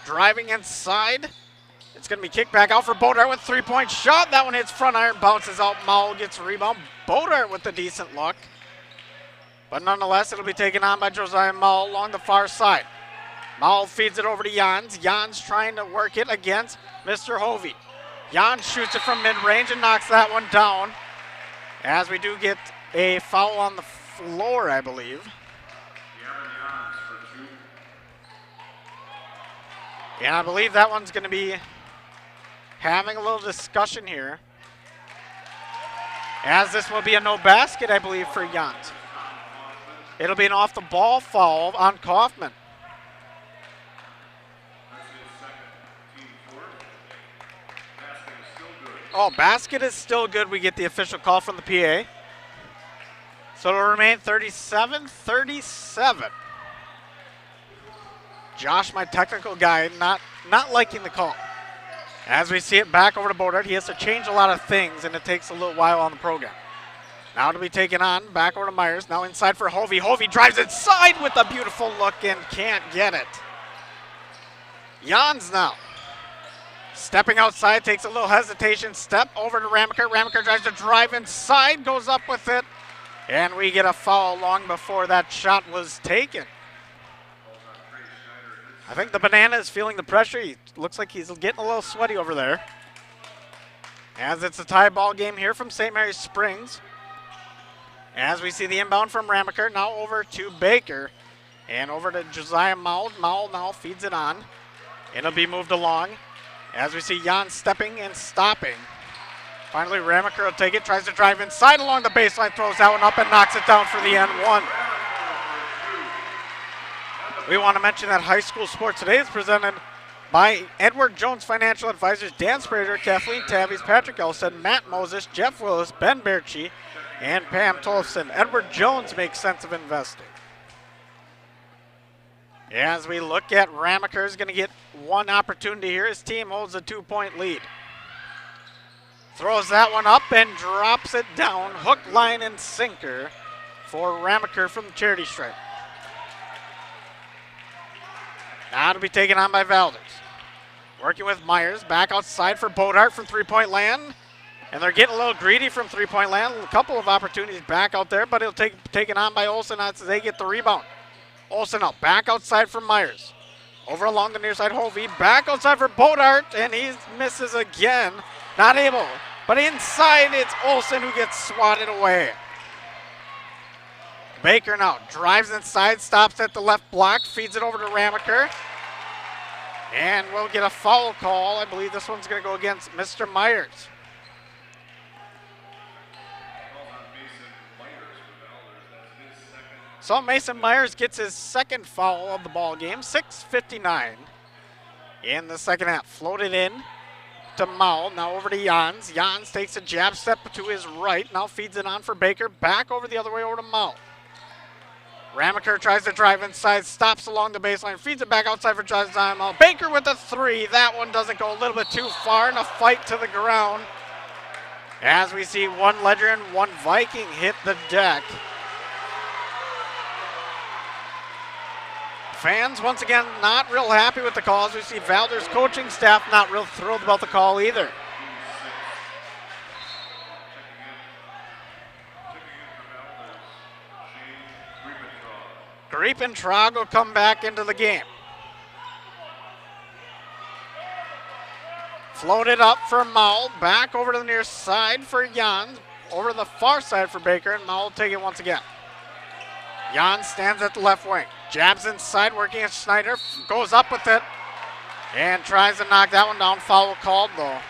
Driving inside. It's going to be kicked back out for Bodart with a three-point shot. That one hits front iron, bounces out. Maul gets a rebound. Bodart with a decent look. But nonetheless, it'll be taken on by Josiah Maul along the far side. Maul feeds it over to Jans. Jans trying to work it against Mr. Hovey. Jans shoots it from mid-range and knocks that one down. As we do get a foul on the floor, I believe. And I believe that one's going to be having a little discussion here. As this will be a no basket, I believe, for Jans. It'll be an off the ball foul on Kaufman. Oh, basket is still good. We get the official call from the PA. So it'll remain 37-37. Josh, my technical guy, not liking the call. As we see it back over to Bodart, he has to change a lot of things, and it takes a little while on the program. Now to be taken on, back over to Myers. Now inside for Hovey. Hovey drives inside with a beautiful look and can't get it. Jans now. Stepping outside, takes a little hesitation step over to Ramaker. Ramaker tries to drive inside, goes up with it, and we get a foul long before that shot was taken. I think the Banana is feeling the pressure. He looks like he's getting a little sweaty over there. As it's a tie ball game here from St. Mary's Springs. As we see the inbound from Ramaker, now over to Baker. And over to Josiah Maul. Maul now feeds it on. It'll be moved along. As we see Jan stepping and stopping. Finally, Ramaker will take it, tries to drive inside along the baseline, throws that one up and knocks it down for the end one. We want to mention that High School Sports Today is presented by Edward Jones Financial Advisors, Dan Sprader, Kathleen Tavies, Patrick Elson, Matt Moses, Jeff Willis, Ben Berchi, and Pam Tolfson. Edward Jones makes sense of investing. As we look at Ramaker, is going to get one opportunity here. His team holds a 2-point lead. Throws that one up and drops it down. Hook, line, and sinker for Ramaker from the charity stripe. Now to be taken on by Valders. Working with Myers, back outside for Bodart from three-point land. And they're getting a little greedy from three-point land. A couple of opportunities back out there, but it'll taken on by Olsen as they get the rebound. Olsen up, back outside for Myers. Over along the near side, Hovey, back outside for Bodart, and he misses again. Not able, but inside it's Olsen who gets swatted away. Baker now drives inside, stops at the left block, feeds it over to Ramaker. And we'll get a foul call. I believe this one's going to go against Mr. Myers. So Mason Myers gets his second foul of the ball game. 6:59 in the second half. Floated in to Mao. Now over to Jans. Jans takes a jab step to his right. Now feeds it on for Baker. Back over the other way over to Mao. Ramaker tries to drive inside, stops along the baseline, feeds it back outside for Josiah Mao. Baker with a three. That one doesn't go, a little bit too far, and a fight to the ground. As we see one Ledger and one Viking hit the deck. Fans, once again, not real happy with the calls. We see Valders coaching staff not real thrilled about the call either. Griepentrog will come back into the game. Floated up for Mao, back over to the near side for Jans, over to the far side for Baker, and Mao will take it once again. Jans stands at the left wing, jabs inside, working at Schneider, goes up with it, and tries to knock that one down. Foul called though.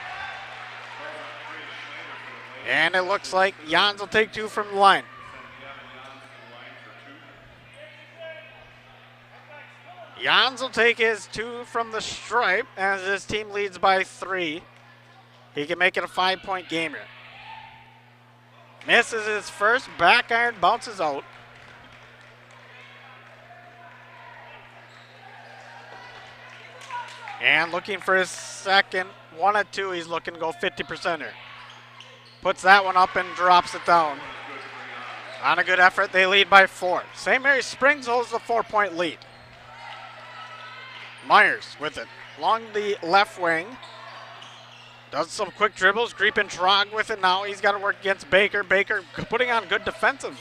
And it looks like Jans will take two from the line. Jans will take his two from the stripe as his team leads by 3. He can make it a 5-point game here. Misses his first, back iron, bounces out. And looking for his second, 1 of 2, he's looking to go 50% here. Puts that one up and drops it down. On a good effort, they lead by 4. St. Mary's Springs holds the 4-point lead. Myers with it along the left wing. Does some quick dribbles. Griepentrog with it now. He's got to work against Baker. Baker putting on good defensive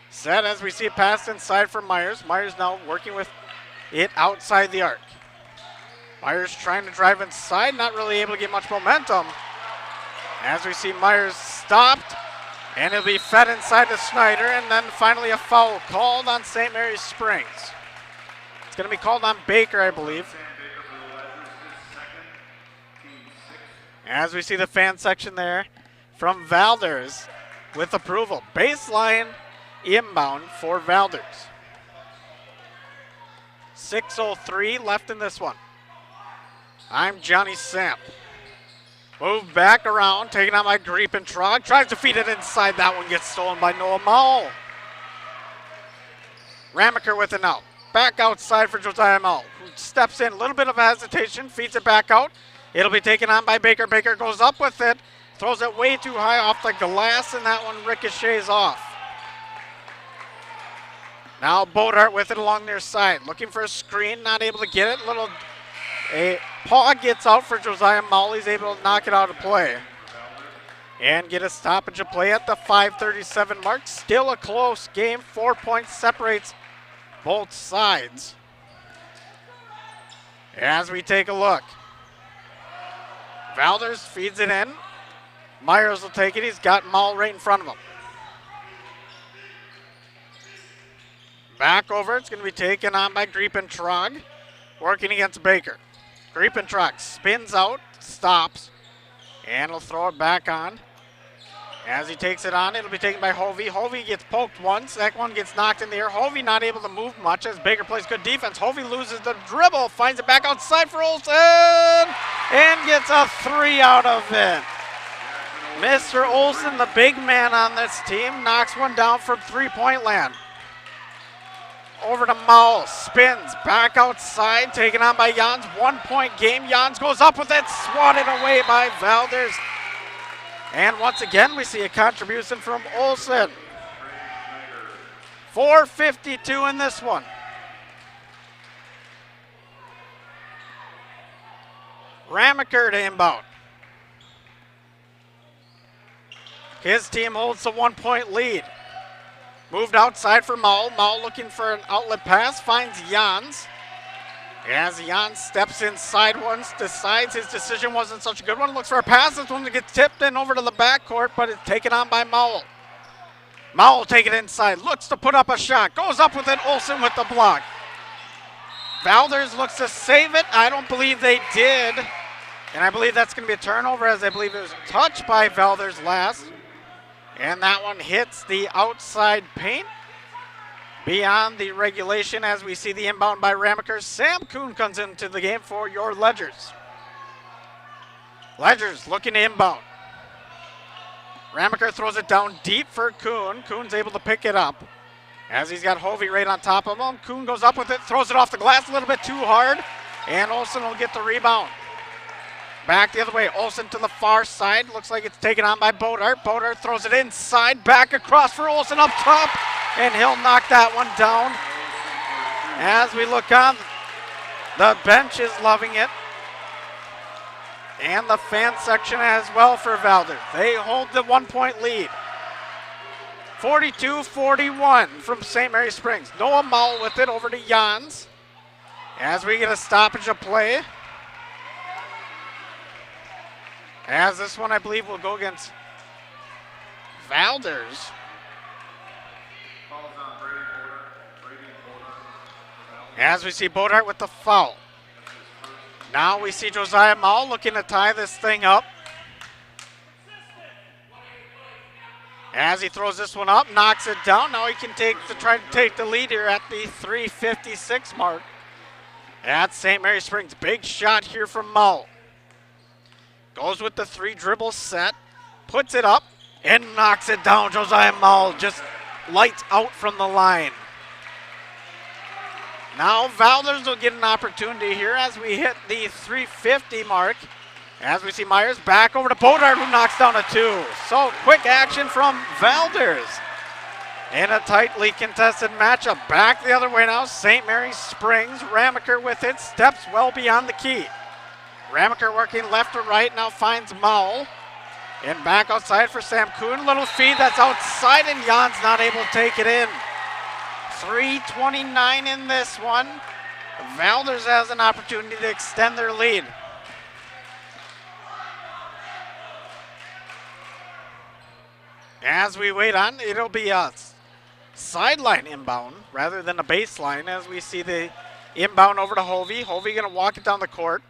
set as we see it pass inside for Myers. Myers now working with it outside the arc. Myers trying to drive inside, not really able to get much momentum. As we see Myers stopped, and it'll be fed inside to Schneider, and then finally a foul called on St. Mary's Springs. It's going to be called on Baker, I believe. As we see the fan section there from Valders with approval. Baseline inbound for Valders. 6:03 left in this one. I'm Johnny Samp. Move back around, taken out by Griepentrog. Tries to feed it inside. That one gets stolen by Noah Mall. Ramaker with it now. Back outside for Josiah Mall, who steps in. A little bit of hesitation, feeds it back out. It'll be taken on by Baker. Baker goes up with it, throws it way too high off the glass, and that one ricochets off. Now Bodart with it along their side, looking for a screen, not able to get it. A paw gets out for Josiah Mall. He's able to knock it out of play and get a stoppage of play at the 5:37 mark. Still a close game. 4 points separates both sides. As we take a look, Valders feeds it in. Myers will take it. He's got Mall right in front of him. Back over. It's going to be taken on by Griepentrog, working against Baker. Griepentrog spins out, stops, and will throw it back on. As he takes it on, it'll be taken by Hovey. Hovey gets poked once. That one gets knocked in the air. Hovey not able to move much as Baker plays good defense. Hovey loses the dribble, finds it back outside for Olsen, and gets a 3 out of it. Mr. Olsen, the big man on this team, knocks one down from 3-point land. Over to Mao, spins, back outside, taken on by Jans. 1-point game. Jans goes up with it, swatted away by Valders. And once again, we see a contribution from Olsen. 4:52 in this one. Ramaker to inbound. His team holds the 1-point lead. Moved outside for Mao. Mao looking for an outlet pass, finds Jans. As Jans steps inside once, decides his decision wasn't such a good one, looks for a pass. This one gets tipped in over to the backcourt, but it's taken on by Mao. Mao will take it inside, looks to put up a shot, goes up with it, Olsen with the block. Valders looks to save it. I don't believe they did. And I believe that's going to be a turnover, as I believe it was touched by Valders last. And that one hits the outside paint. Beyond the regulation, as we see the inbound by Ramaker. Sam Kuhn comes into the game for your Ledgers. Ledgers looking to inbound. Ramaker throws it down deep for Kuhn. Kuhn's able to pick it up as he's got Hovey right on top of him. Kuhn goes up with it, throws it off the glass a little bit too hard, and Olsen will get the rebound. Back the other way, Olsen to the far side. Looks like it's taken on by Bodart. Bodart throws it inside, back across for Olsen up top, and he'll knock that one down. As we look on, the bench is loving it. And the fan section as well for Valders. They hold the 1-point lead. 42-41 from St. Mary Springs. Noah Mull with it over to Jans. As we get a stoppage of play. As this one, I believe, will go against Valders. As we see Bodart with the foul. Now we see Josiah Mull looking to tie this thing up. As he throws this one up, knocks it down. Now he can try to take the lead here at the 3:56 mark at St. Mary Springs. Big shot here from Mull. Goes with the 3-dribble set, puts it up, and knocks it down. Josiah Mull just lights out from the line. Now Valders will get an opportunity here as we hit the 3:50 mark. As we see Myers back over to Bodart, who knocks down a 2. So quick action from Valders. In a tightly contested matchup. Back the other way now, St. Mary Springs. Ramaker with it, steps well beyond the key. Ramaker working left to right, now finds Mull. And back outside for Sam Kuhn. Little feed that's outside, and Jan's not able to take it in. 3:29 in this one. Valders has an opportunity to extend their lead. As we wait on, it'll be a sideline inbound rather than a baseline, as we see the inbound over to Hovey. Hovey going to walk it down the court.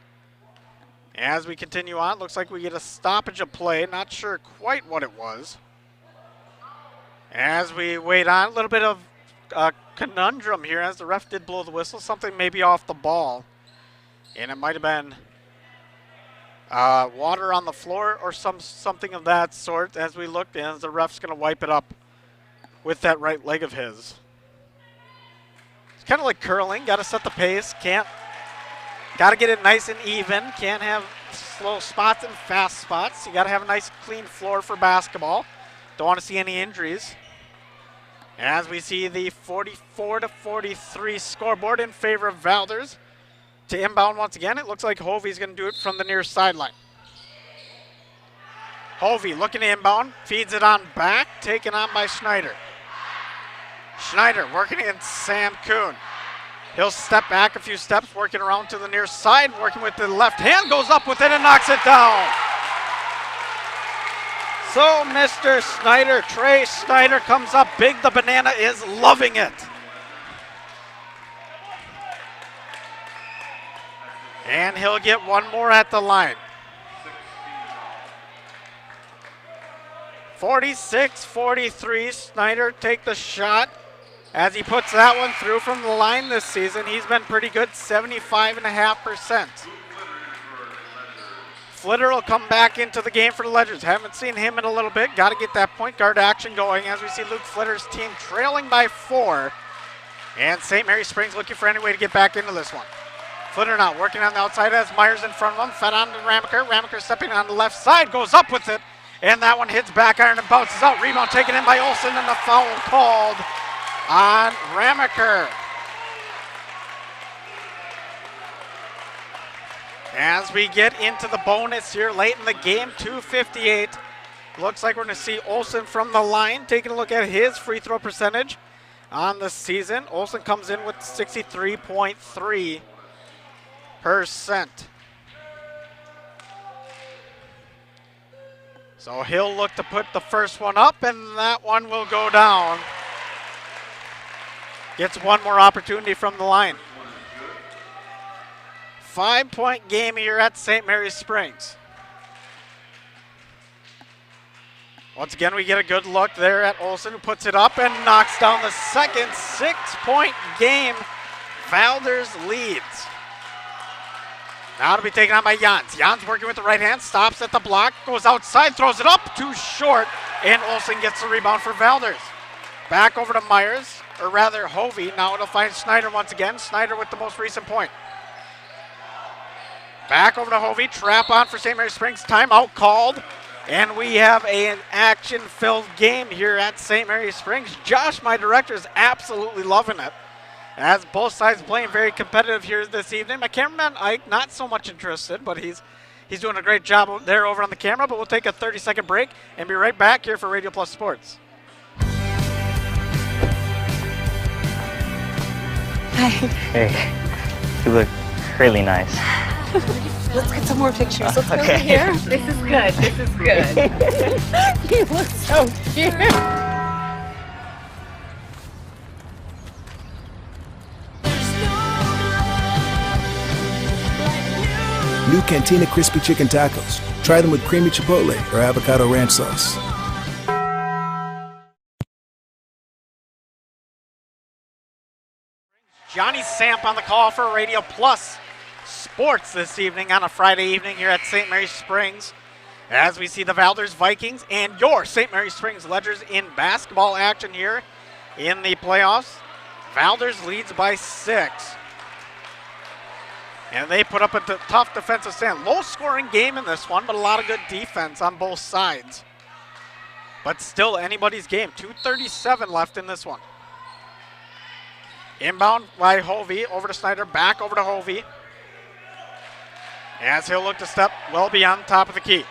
As we continue on, looks like we get a stoppage of play. Not sure quite what it was. As we wait on, a little bit of a conundrum here, as the ref did blow the whistle. Something maybe off the ball. And it might have been water on the floor or something of that sort. As we looked, and the ref's going to wipe it up with that right leg of his. It's kind of like curling. Got to set the pace. Got to get it nice and even. Can't have slow spots and fast spots. You got to have a nice clean floor for basketball. Don't want to see any injuries. As we see the 44-43 scoreboard in favor of Valders. To inbound once again, it looks like Hovey's going to do it from the near sideline. Hovey looking to inbound, feeds it on back, taken on by Schneider. Schneider working against Sam Kuhn. He'll step back a few steps, working around to the near side, working with the left hand, goes up with it and knocks it down. So Mr. Schneider, Trey Schneider comes up big. The banana is loving it. And he'll get one more at the line. 46-43, Snyder take the shot as he puts that one through from the line this season. He's been pretty good, 75.5%. Flitter will come back into the game for the Ledgers. Haven't seen him in a little bit. Got to get that point guard action going as we see Luke Flitter's team trailing by 4. And St. Mary Springs looking for any way to get back into this one. Flitter now working on the outside as Myers in front of him. Fed on to Ramaker. Ramaker stepping on the left side, goes up with it. And that one hits back iron and bounces out. Rebound taken in by Olsen, and the foul called on Ramaker. As we get into the bonus here late in the game, 2:58. Looks like we're going to see Olsen from the line. Taking a look at his free throw percentage on the season. Olsen comes in with 63.3%. So he'll look to put the first one up, and that one will go down. Gets one more opportunity from the line. 5-point game here at St. Mary's Springs. Once again, we get a good look there at Olsen, who puts it up and knocks down the second. 6-point game. Valders leads. Now to be taken on by Jans. Jans working with the right hand, stops at the block, goes outside, throws it up, too short, and Olsen gets the rebound for Valders. Back over to Myers, or rather Hovey. Now it'll find Snyder once again. Snyder with the most recent point. Back over to Hovey, trap on for St. Mary's Springs, timeout called, and we have an action-filled game here at St. Mary's Springs. Josh, my director, is absolutely loving it, as both sides playing very competitive here this evening. My cameraman, Ike, not so much interested, but he's doing a great job there over on the camera. But we'll take a 30-second break and be right back here for Radio Plus Sports. Hi. Hey, you look really nice. Let's get some more pictures. Let's go Okay. over here. This is good. This is good. You look so cute. New Cantina Crispy Chicken Tacos. Try them with creamy chipotle or avocado ranch sauce. Johnny Samp on the call for Radio Plus Sports this evening on a Friday evening here at St. Mary's Springs, as we see the Valders Vikings and your St. Mary's Springs Ledgers in basketball action here in the playoffs. Valders leads by 6. And they put up a tough defensive stand. Low-scoring game in this one, but a lot of good defense on both sides. But still anybody's game. 2:37 left in this one. Inbound by Hovey, over to Snyder, back over to Hovey, as he'll look to step well beyond the top of the key.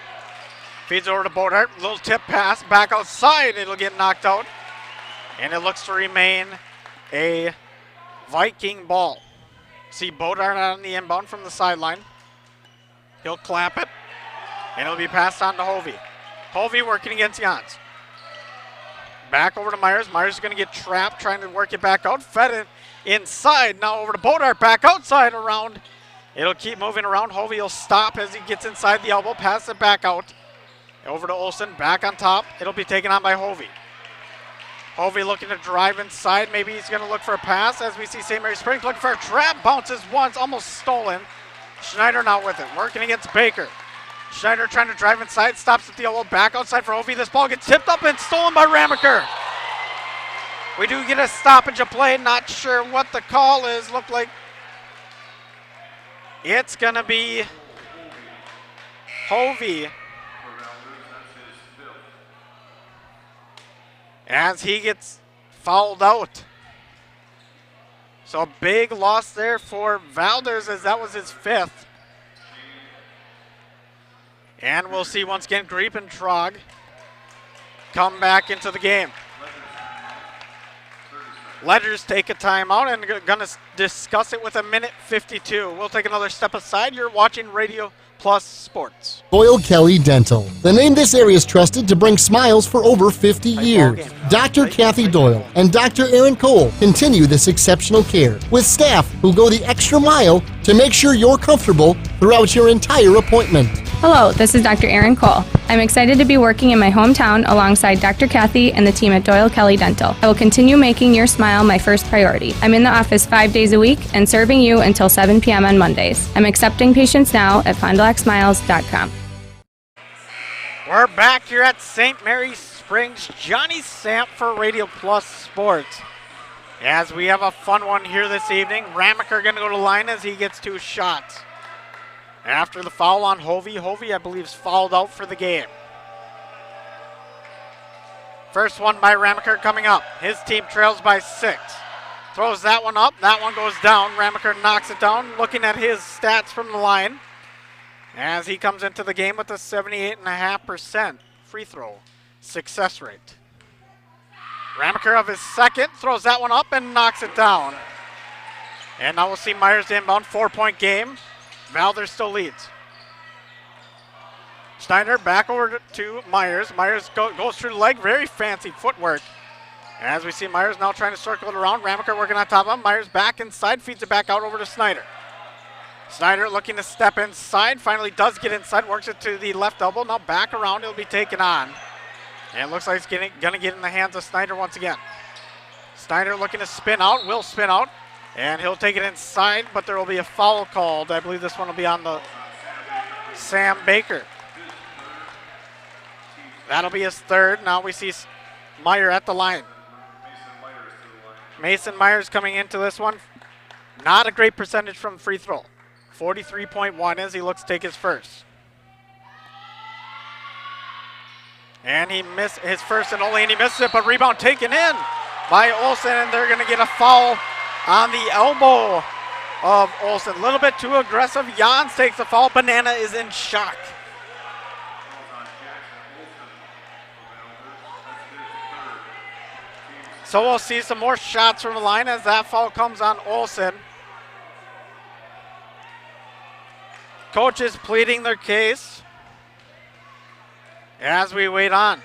Feeds over to Bodart, little tip pass, back outside, it'll get knocked out. And it looks to remain a Viking ball. See Bodart on the inbound from the sideline. He'll clap it, and it'll be passed on to Hovey. Hovey working against Jans. Back over to Myers. Myers is going to get trapped, trying to work it back out. Fed it inside. Now over to Bodart, back outside around. It'll keep moving around. Hovey will stop as he gets inside the elbow, pass it back out. Over to Olsen, back on top. It'll be taken on by Hovey. Hovey looking to drive inside. Maybe he's going to look for a pass, as we see St. Mary's Springs looking for a trap. Bounces once, almost stolen. Schneider now with it, working against Baker. Schneider trying to drive inside, stops at the elbow, back outside for Hovey. This ball gets tipped up and stolen by Ramaker. We do get a stoppage of play. Not sure what the call is. Look like it's going to be Hovey, as he gets fouled out. So a big loss there for Valders, as that was his 5th. And we'll see once again Griepentrog come back into the game. Ledgers take a timeout and going to discuss it with a minute 52. We'll take another step aside. You're watching Radio Plus Sports. Doyle Kelly Dental, the name this area is trusted to bring smiles for over 50 years. Dr. Kathy Doyle and Dr. Aaron Cole continue this exceptional care with staff who go the extra mile to make sure you're comfortable throughout your entire appointment. Hello, this is Dr. Aaron Cole. I'm excited to be working in my hometown alongside Dr. Kathy and the team at Doyle Kelly Dental. I will continue making your smile my first priority. I'm in the office 5 days a week and serving you until 7 p.m. on Mondays. I'm accepting patients now at FondulacsSmiles.com. We're back here at St. Mary's Springs. Johnny Samp for Radio Plus Sports. As we have a fun one here this evening. Ramaker going to go to line as he gets 2 shots. After the foul on Hovey. Hovey, I believe, is fouled out for the game. First one by Ramaker coming up. His team trails by 6. Throws that one up. That one goes down. Ramaker knocks it down. Looking at his stats from the line, as he comes into the game with a 78.5% free throw success rate. Ramaker of his second throws that one up and knocks it down. And now we'll see Myers inbound. 4-point game. Valders still leads. Snyder back over to Myers. Myers goes through the leg. Very fancy footwork. As we see Myers now trying to circle it around. Ramaker working on top of him. Myers back inside. Feeds it back out over to Snyder. Snyder looking to step inside. Finally does get inside. Works it to the left elbow. Now back around. He'll be taken on. And it looks like it's going to get in the hands of Snyder once again. Snyder looking to spin out. Will spin out. And he'll take it inside, but there will be a foul called. I believe this one will be on the Sam Baker. That'll be his third. Now we see Meyer at the line. Mason Myers coming into this one. Not a great percentage from free throw. 43.1 as he looks to take his first. And he missed his first and only, and he misses it, but rebound taken in by Olsen, and they're going to get a foul on the elbow of Olsen. A little bit too aggressive. Jans takes the foul. Banana is in shock. So we'll see some more shots from the line as that foul comes on Olsen. Coaches pleading their case as we wait on.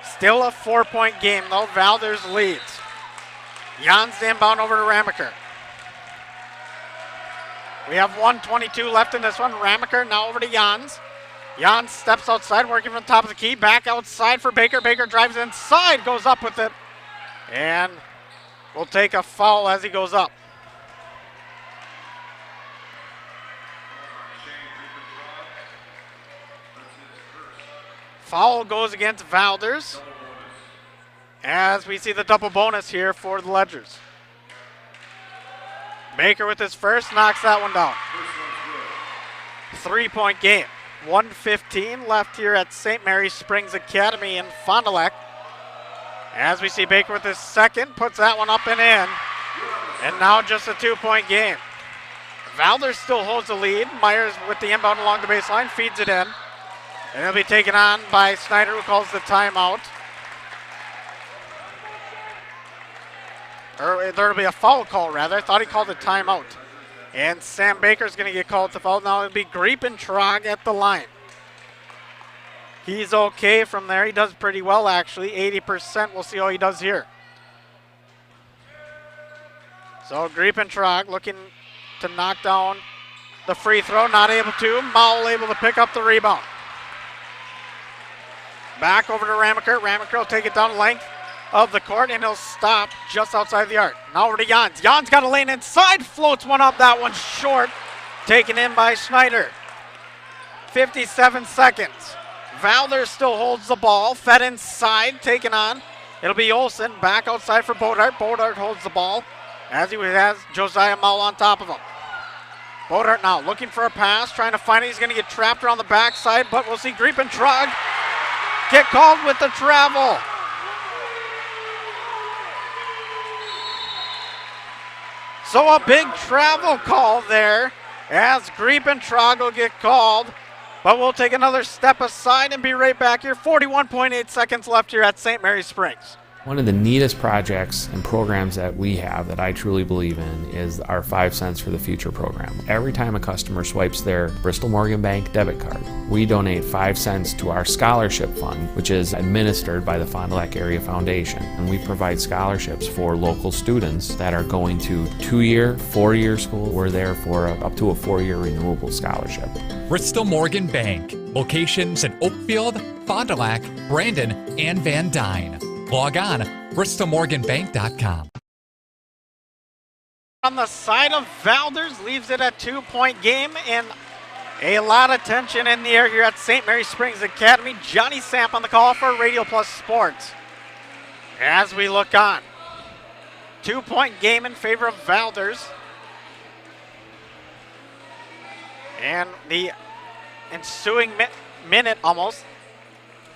Still a 4-point game though. Valders leads. Jans inbound over to Ramaker. We have 1:22 left in this one. Ramaker now over to Jans. Jans steps outside, working from the top of the key. Back outside for Baker. Baker drives inside, goes up with it. And will take a foul as he goes up. Foul goes against Valders. As we see the double bonus here for the Ledgers. Baker with his first, knocks that one down. 3-point game. 1:15 left here at St. Mary Springs Academy in Fond du Lac. As we see Baker with his second, puts that one up and in. And now just a 2-point game. Valders still holds the lead. Myers with the inbound along the baseline, feeds it in. And it'll be taken on by Snyder, who calls the timeout. Or there'll be a foul call, rather. I thought he called a timeout. And Sam Baker's going to get called to foul. Now it'll be Griepentrog at the line. He's okay from there. He does pretty well, actually. 80%. We'll see how he does here. So Griepentrog looking to knock down the free throw. Not able to. Mowell able to pick up the rebound. Back over to Ramaker. Ramaker will take it down length of the court, and he'll stop just outside the arc. Now over to Jans. Jans got a lane inside, floats one up. That one's short. Taken in by Schneider. 57 seconds. Valders still holds the ball. Fed inside, taken on. It'll be Olsen back outside for Bodart. Bodart holds the ball as he has Josiah Mowell on top of him. Bodart now looking for a pass, trying to find it. He's going to get trapped around the backside, but we'll see Griepentrog get called with the travel. So a big travel call there as Griepentrog will get called. But we'll take another step aside and be right back here. 41.8 seconds left here at St. Mary Springs. One of the neatest projects and programs that we have that I truly believe in is our 5 cents for the future program. Every time a customer swipes their Bristol Morgan Bank debit card, we donate 5 cents to our scholarship fund, which is administered by the Fond du Lac Area Foundation. And we provide scholarships for local students that are going to 2-year, 4-year school. We're there for up to a 4-year renewable scholarship. Bristol Morgan Bank. Locations in Oakfield, Fond du Lac, Brandon, and Van Dyne. Log on, bristolmorganbank.com. On the side of Valders, leaves it a 2-point game, and a lot of tension in the air here at St. Mary Springs Academy. Johnny Samp on the call for Radio Plus Sports. As we look on, 2-point game in favor of Valders. And the ensuing minute, almost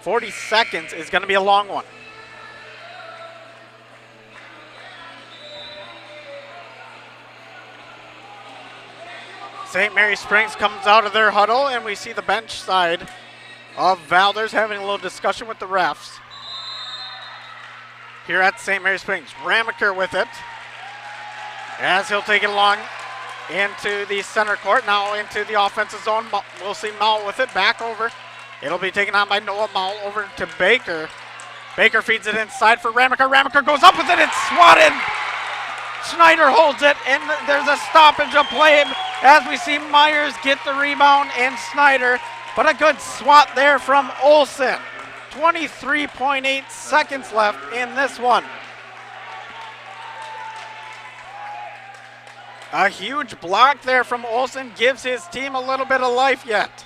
40 seconds, is going to be a long one. St. Mary Springs comes out of their huddle, and we see the bench side of Valders having a little discussion with the refs here at St. Mary Springs. Ramaker with it. as he'll take it along into the center court, now into the offensive zone. We'll see Mall with it, back over. It'll be taken on by Noah Mall over to Baker. Baker feeds it inside for Ramaker. Ramaker goes up with it, it's swatted. Schneider holds it, and there's a stoppage of play as we see Myers get the rebound and Schneider, but a good swat there from Olsen. 23.8 seconds left in this one. A huge block there from Olsen gives his team a little bit of life yet.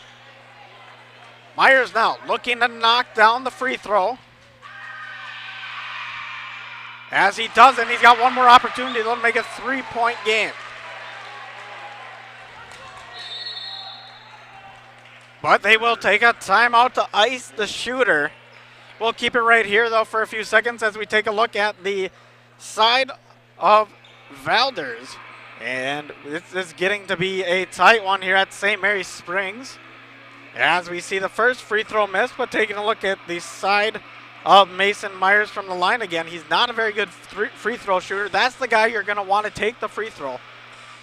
Myers now looking to knock down the free throw. As he doesn't, he's got one more opportunity to make a 3-point game. But they will take a timeout to ice the shooter. We'll keep it right here, though, for a few seconds as we take a look at the side of Valders. And this is getting to be a tight one here at St. Mary's Springs. As we see the first free throw miss, but taking a look at the side of Mason Myers from the line again. He's not a very good free throw shooter. That's the guy you're going to want to take the free throw.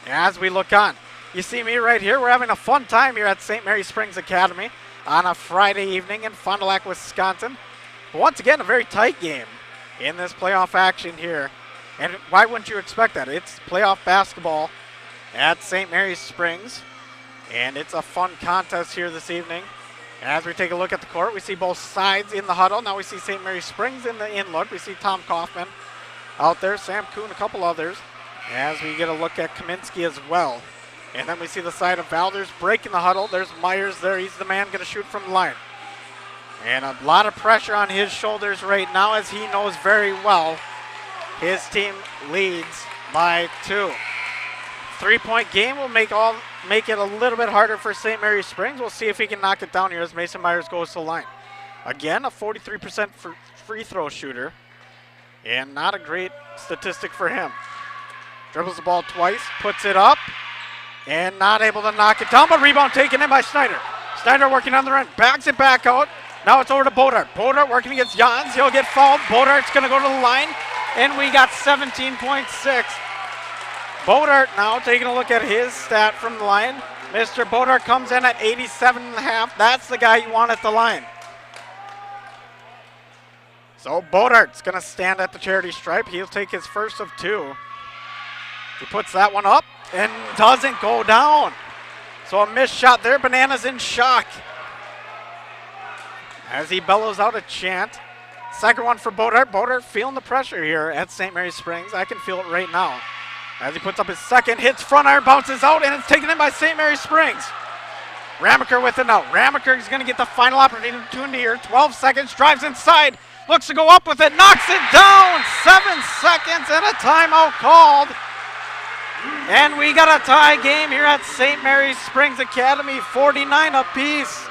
As we look on, you see me right here. We're having a fun time here at St. Mary Springs Academy on a Friday evening in Fond du Lac, Wisconsin. But once again, a very tight game in this playoff action here. And why wouldn't you expect that? It's playoff basketball at St. Mary's Springs. And it's a fun contest here this evening. As we take a look at the court, we see both sides in the huddle. Now we see St. Mary Springs in the in-look. We see Tom Kaufman out there, Sam Kuhn, a couple others. As we get a look at Kaminsky as well. And then we see the side of Valders breaking the huddle. There's Myers there. He's the man going to shoot from the line. And a lot of pressure on his shoulders right now, as he knows very well his team leads by 2. 3-point game will make it a little bit harder for St. Mary Springs. We'll see if he can knock it down here as Mason Myers goes to the line. Again, a 43% free throw shooter, and not a great statistic for him. Dribbles the ball twice, puts it up, and not able to knock it down, but rebound taken in by Schneider. Schneider working on the run, backs it back out. Now it's over to Bodart. Bodart working against Jans. He'll get fouled. Bodart's going to go to the line, and we got 17.6. Bodart now taking a look at his stat from the line. Mr. Bodart comes in at 87.5. That's the guy you want at the line. So Bodart's going to stand at the charity stripe. He'll take his first of 2. He puts that one up and doesn't go down. So a missed shot there. Bananas in shock as he bellows out a chant. Second one for Bodart. Bodart feeling the pressure here at St. Mary's Springs. I can feel it right now. As he puts up his second, hits front iron, bounces out, and it's taken in by St. Mary Springs. Ramaker with it now. Ramaker is going to get the final opportunity here. 12 seconds, drives inside, looks to go up with it, knocks it down. 7 seconds and a timeout called. And we got a tie game here at St. Mary's Springs Academy, 49 apiece.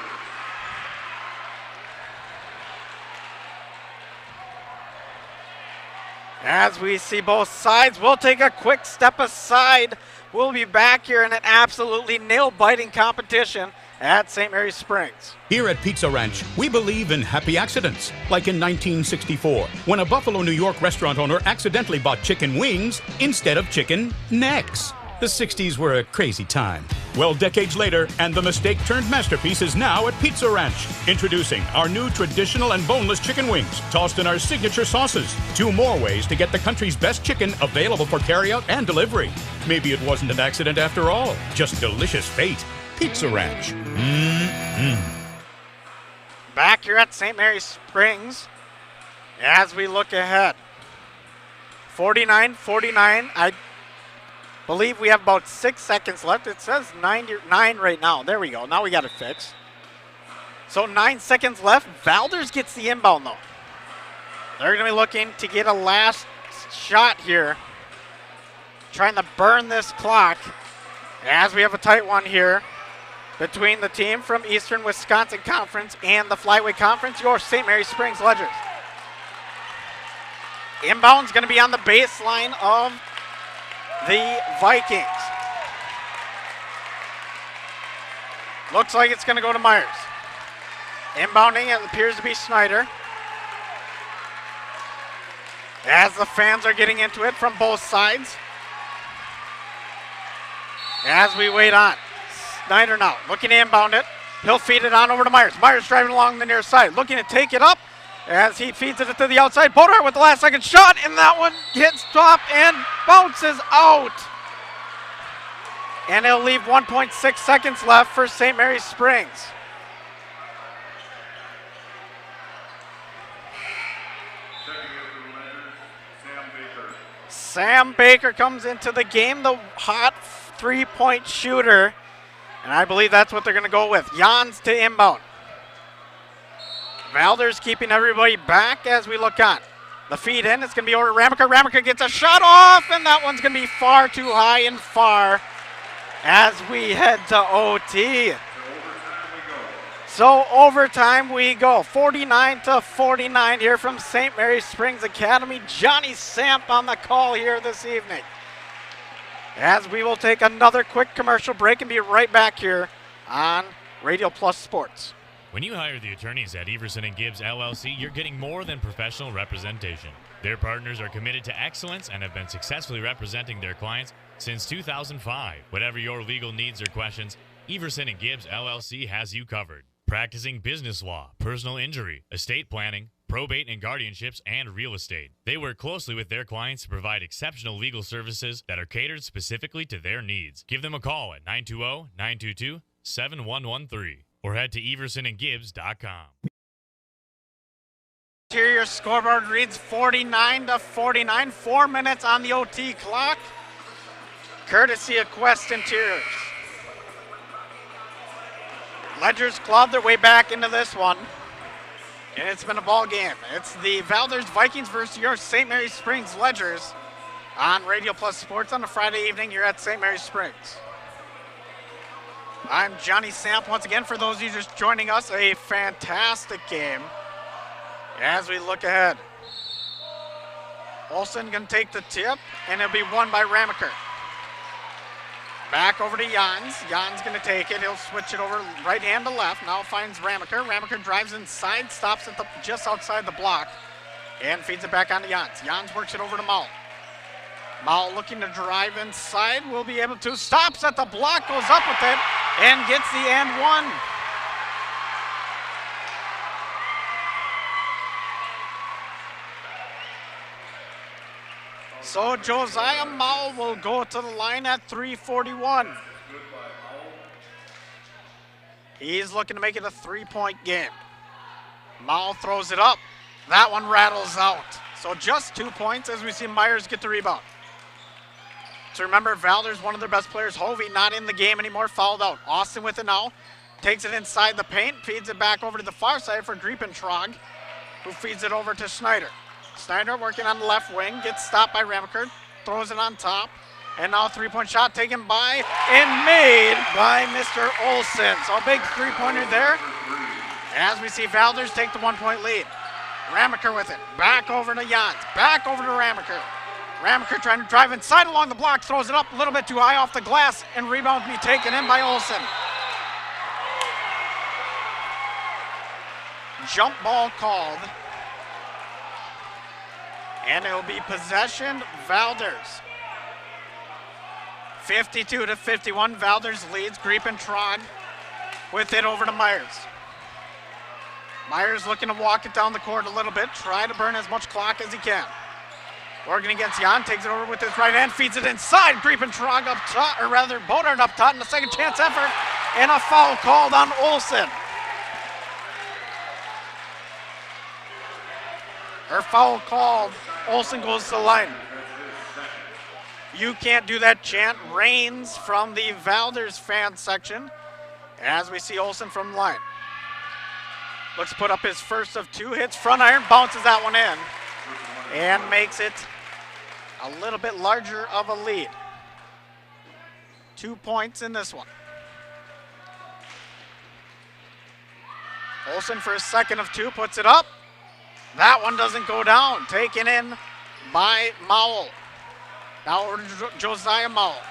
As we see both sides, we'll take a quick step aside. We'll be back here in an absolutely nail-biting competition at St. Mary's Springs. Here at Pizza Ranch, we believe in happy accidents. Like in 1964, when a Buffalo, New York restaurant owner accidentally bought chicken wings instead of chicken necks. The 60s were a crazy time. Well, decades later, and the mistake-turned masterpiece is now at Pizza Ranch. Introducing our new traditional and boneless chicken wings, tossed in our signature sauces. 2 more ways to get the country's best chicken available for carryout and delivery. Maybe it wasn't an accident after all, just delicious fate. Pizza Ranch. Back here at St. Mary's Springs as we look ahead. 49-49. I believe we have about 6 seconds left. It says 9 right now. There we go. Now we got it fixed. So 9 seconds left. Valders gets the inbound, though. They're going to be looking to get a last shot here, trying to burn this clock as we have a tight one here between the team from Eastern Wisconsin Conference and the Flyweight Conference, your St. Mary Springs Ledgers. Inbound's going to be on the baseline of the Vikings. Looks like it's going to go to Myers. Inbounding, it appears to be Schneider. As the fans are getting into it from both sides. As we wait on. Snyder now looking to inbound it. He'll feed it on over to Myers. Myers driving along the near side, looking to take it up as he feeds it to the outside. Bodart with the last second shot, and that one gets stopped and bounces out. And it'll leave 1.6 seconds left for St. Mary's Springs. Sam Baker comes into the game, the hot three-point shooter. And I believe that's what they're going to go with. Jans to inbound. Valders keeping everybody back as we look on. The feed in, it's going to be over to Ramaker. Ramaker gets a shot off, and that one's going to be far too high and far as we head to OT. So overtime we go. 49-49 here from St. Mary's Springs Academy. Johnny Samp on the call here this evening. As we will take another quick commercial break and be right back here on Radio Plus Sports. When you hire the attorneys at Everson & Gibbs LLC, you're getting more than professional representation. Their partners are committed to excellence and have been successfully representing their clients since 2005. Whatever your legal needs or questions, Everson & Gibbs LLC has you covered. Practicing business law, personal injury, estate planning, probate and guardianships, and real estate. They work closely with their clients to provide exceptional legal services that are catered specifically to their needs. Give them a call at 920-922-7113 or head to eversonandgibbs.com. Here your scoreboard reads 49-49, 4 minutes on the OT clock, courtesy of Quest Interiors. Ledgers clawed their way back into this one. And it's been a ball game. It's the Valders Vikings versus your St. Mary's Springs Ledgers on Radio Plus Sports on a Friday evening here at St. Mary's Springs. I'm Johnny Samp once again. For those of you just joining us, a fantastic game as we look ahead. Olsen going to take the tip, and it'll be won by Ramaker. Back over to Jans. Jans going to take it. He'll switch it over right hand to left. Now finds Ramaker. Ramaker drives inside, stops at just outside the block, and feeds it back on to Jans. Jans works it over to Mall. Mall looking to drive inside. Will be able to. Stops at the block, goes up with it, and gets the and one. So Josiah Mall will go to the line at 3:41. He's looking to make it a 3-point game. Mall throws it up. That one rattles out. So just 2 points as we see Myers get the rebound. So remember, Valders, one of their best players, Hovey, not in the game anymore, fouled out. Austin with it now. Takes it inside the paint, feeds it back over to the far side for Griepentrog, who feeds it over to Snyder. Snyder working on the left wing, gets stopped by Ramaker, throws it on top, and now 3-point shot taken by and made by Mr. Olsen. So a big 3-pointer there as we see Valders take the 1-point lead. Ramaker with it, back over to Jans, back over to Ramaker. Ramaker trying to drive inside along the block, throws it up a little bit too high off the glass, and rebound to be taken in by Olsen. Jump ball called. And it'll be possession, Valders. 52-51, Valders leads. Griepentrog with it over to Myers. Myers looking to walk it down the court a little bit, try to burn as much clock as he can. Working against Jan, takes it over with his right hand, feeds it inside. Griepentrog up top, or rather Bodart up top in the second chance effort, and a foul called on Olsen. Her foul called. Olsen goes to the line. You can't do that chant reigns from the Valders fan section as we see Olsen from the line. Looks to put up his first of 2 hits. Front iron, bounces that one in and makes it a little bit larger of a lead. 2 points in this one. Olsen for his second of 2 puts it up. That one doesn't go down. Taken in by Mowell. Now over to Josiah Mowell.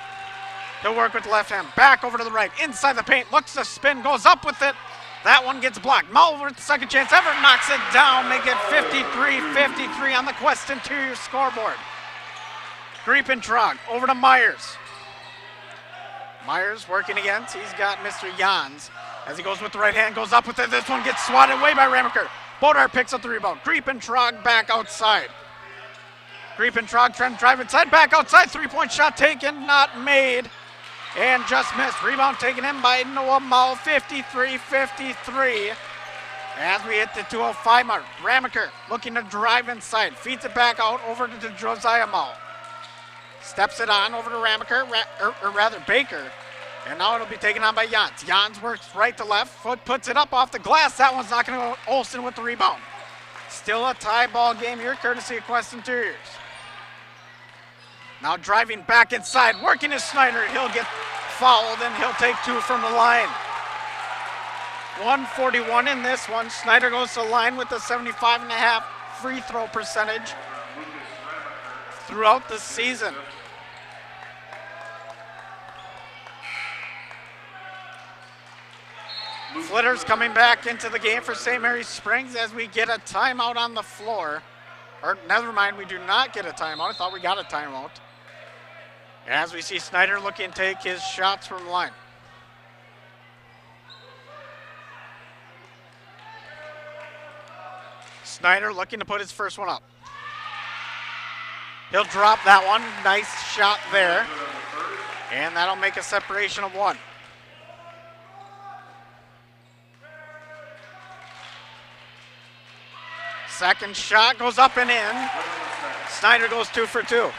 He'll work with the left hand. Back over to the right. Inside the paint. Looks to spin. Goes up with it. That one gets blocked. Mowell with the second chance ever. Knocks it down. Make it 53-53 on the Quest Interior scoreboard. Griepentrog over to Myers. Myers working against. He's got Mr. Jans. As he goes with the right hand, goes up with it. This one gets swatted away by Ramaker. Bodart picks up the rebound. Griepentrog back outside. Griepentrog trying to drive inside, back outside. 3-point shot taken, not made, and just missed. Rebound taken in by Noah Mull, 53-53. As we hit the 2:05 mark, Ramaker looking to drive inside. Feeds it back out over to Josiah Mull. Steps it on over to Ramaker, or rather Baker. And now it'll be taken on by Jans. Jans works right to left, foot puts it up off the glass. That one's not going to go. Olsen with the rebound. Still a tie ball game here, courtesy of Quest Interiors. Now driving back inside, working to Snyder. He'll get fouled and he'll take 2 from the line. 141 in this one. Snyder goes to the line with a 75.5 free throw percentage throughout the season. Flitter's coming back into the game for St. Mary's Springs as we get a timeout on the floor. Or never mind, we do not get a timeout. I thought we got a timeout. As we see Snyder looking to take his shots from the line. Snyder looking to put his first one up. He'll drop that one. Nice shot there. And that'll make a separation of 1. Second shot goes up and in. Snyder goes 2 for 2.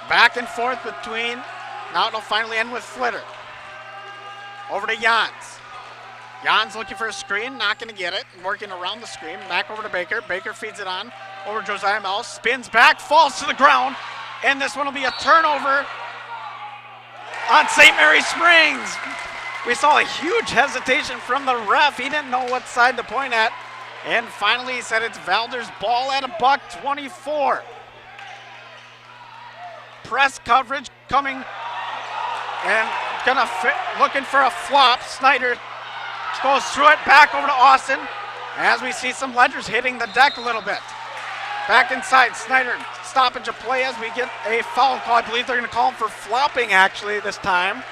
Back and forth between. Now it'll finally end with Flitter. Over to Jans. Jans looking for a screen, not going to get it. Working around the screen. Back over to Baker. Baker feeds it on. Over to Josiah Mel. Spins back, falls to the ground. And this one will be a turnover on St. Mary's Springs. We saw a huge hesitation from the ref. He didn't know what side to point at. And finally he said it's Valders ball at $124. Press coverage coming and looking for a flop. Snyder goes through it, back over to Austin. As we see some ledgers hitting the deck a little bit. Back inside, Snyder stoppage of play as we get a foul call. I believe they're going to call him for flopping actually this time.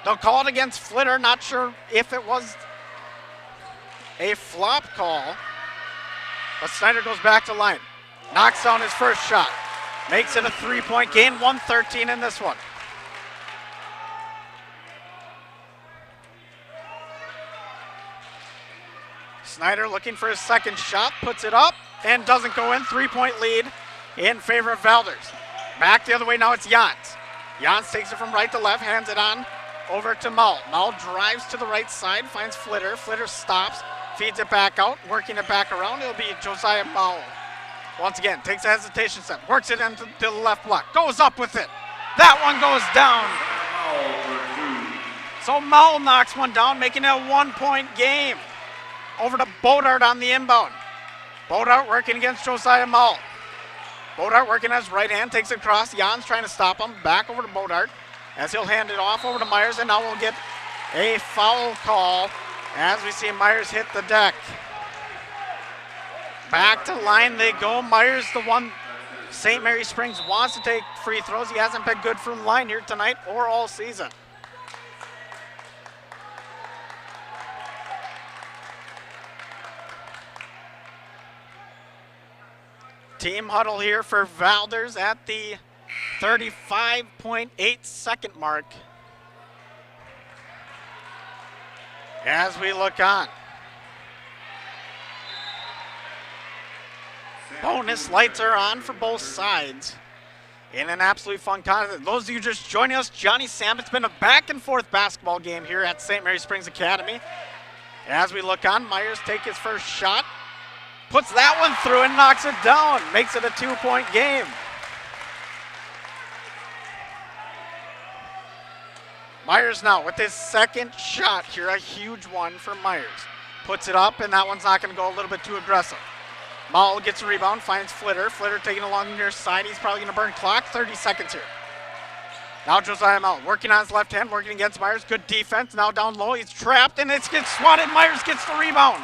They'll call it against Flitter. Not sure if it was a flop call. But Snyder goes back to line. Knocks down his first shot. Makes it a 3-point game. 113 in this one. Snyder looking for his second shot. Puts it up and doesn't go in. 3-point lead in favor of Valders. Back the other way now, it's Jans. Jans takes it from right to left. Hands it on over to Mull. Mull drives to the right side, finds Flitter. Flitter stops, feeds it back out, working it back around. It'll be Josiah Mull. Once again, takes a hesitation step, works it into the left block, goes up with it. That one goes down. So Mull knocks one down, making it a 1-point game. Over to Bodart on the inbound. Bodart working against Josiah Mull. Bodart working on his right hand, takes it across. Jans trying to stop him. Back over to Bodart as he'll hand it off over to Myers, and now we'll get a foul call as we see Myers hit the deck. Back to line they go. Myers, the one St. Mary Springs wants to take free throws. He hasn't been good from the line here tonight or all season. Team huddle here for Valders at the 35.8 second mark. As we look on. Bonus lights are on for both sides in an absolutely fun contest. Those of you just joining us, Johnny Sam, it's been a back and forth basketball game here at St. Mary Springs Academy. As we look on, Myers takes his first shot, puts that one through and knocks it down, makes it a 2-point game. Myers now with his second shot here, a huge one for Myers. Puts it up, and that one's not going to go a little bit too aggressive. Mull gets a rebound, finds Flitter. Flitter taking along the near side. He's probably going to burn clock. 30 seconds here. Now Josiah Mull working on his left hand, working against Myers. Good defense. Now down low. He's trapped, and it gets swatted. Myers gets the rebound.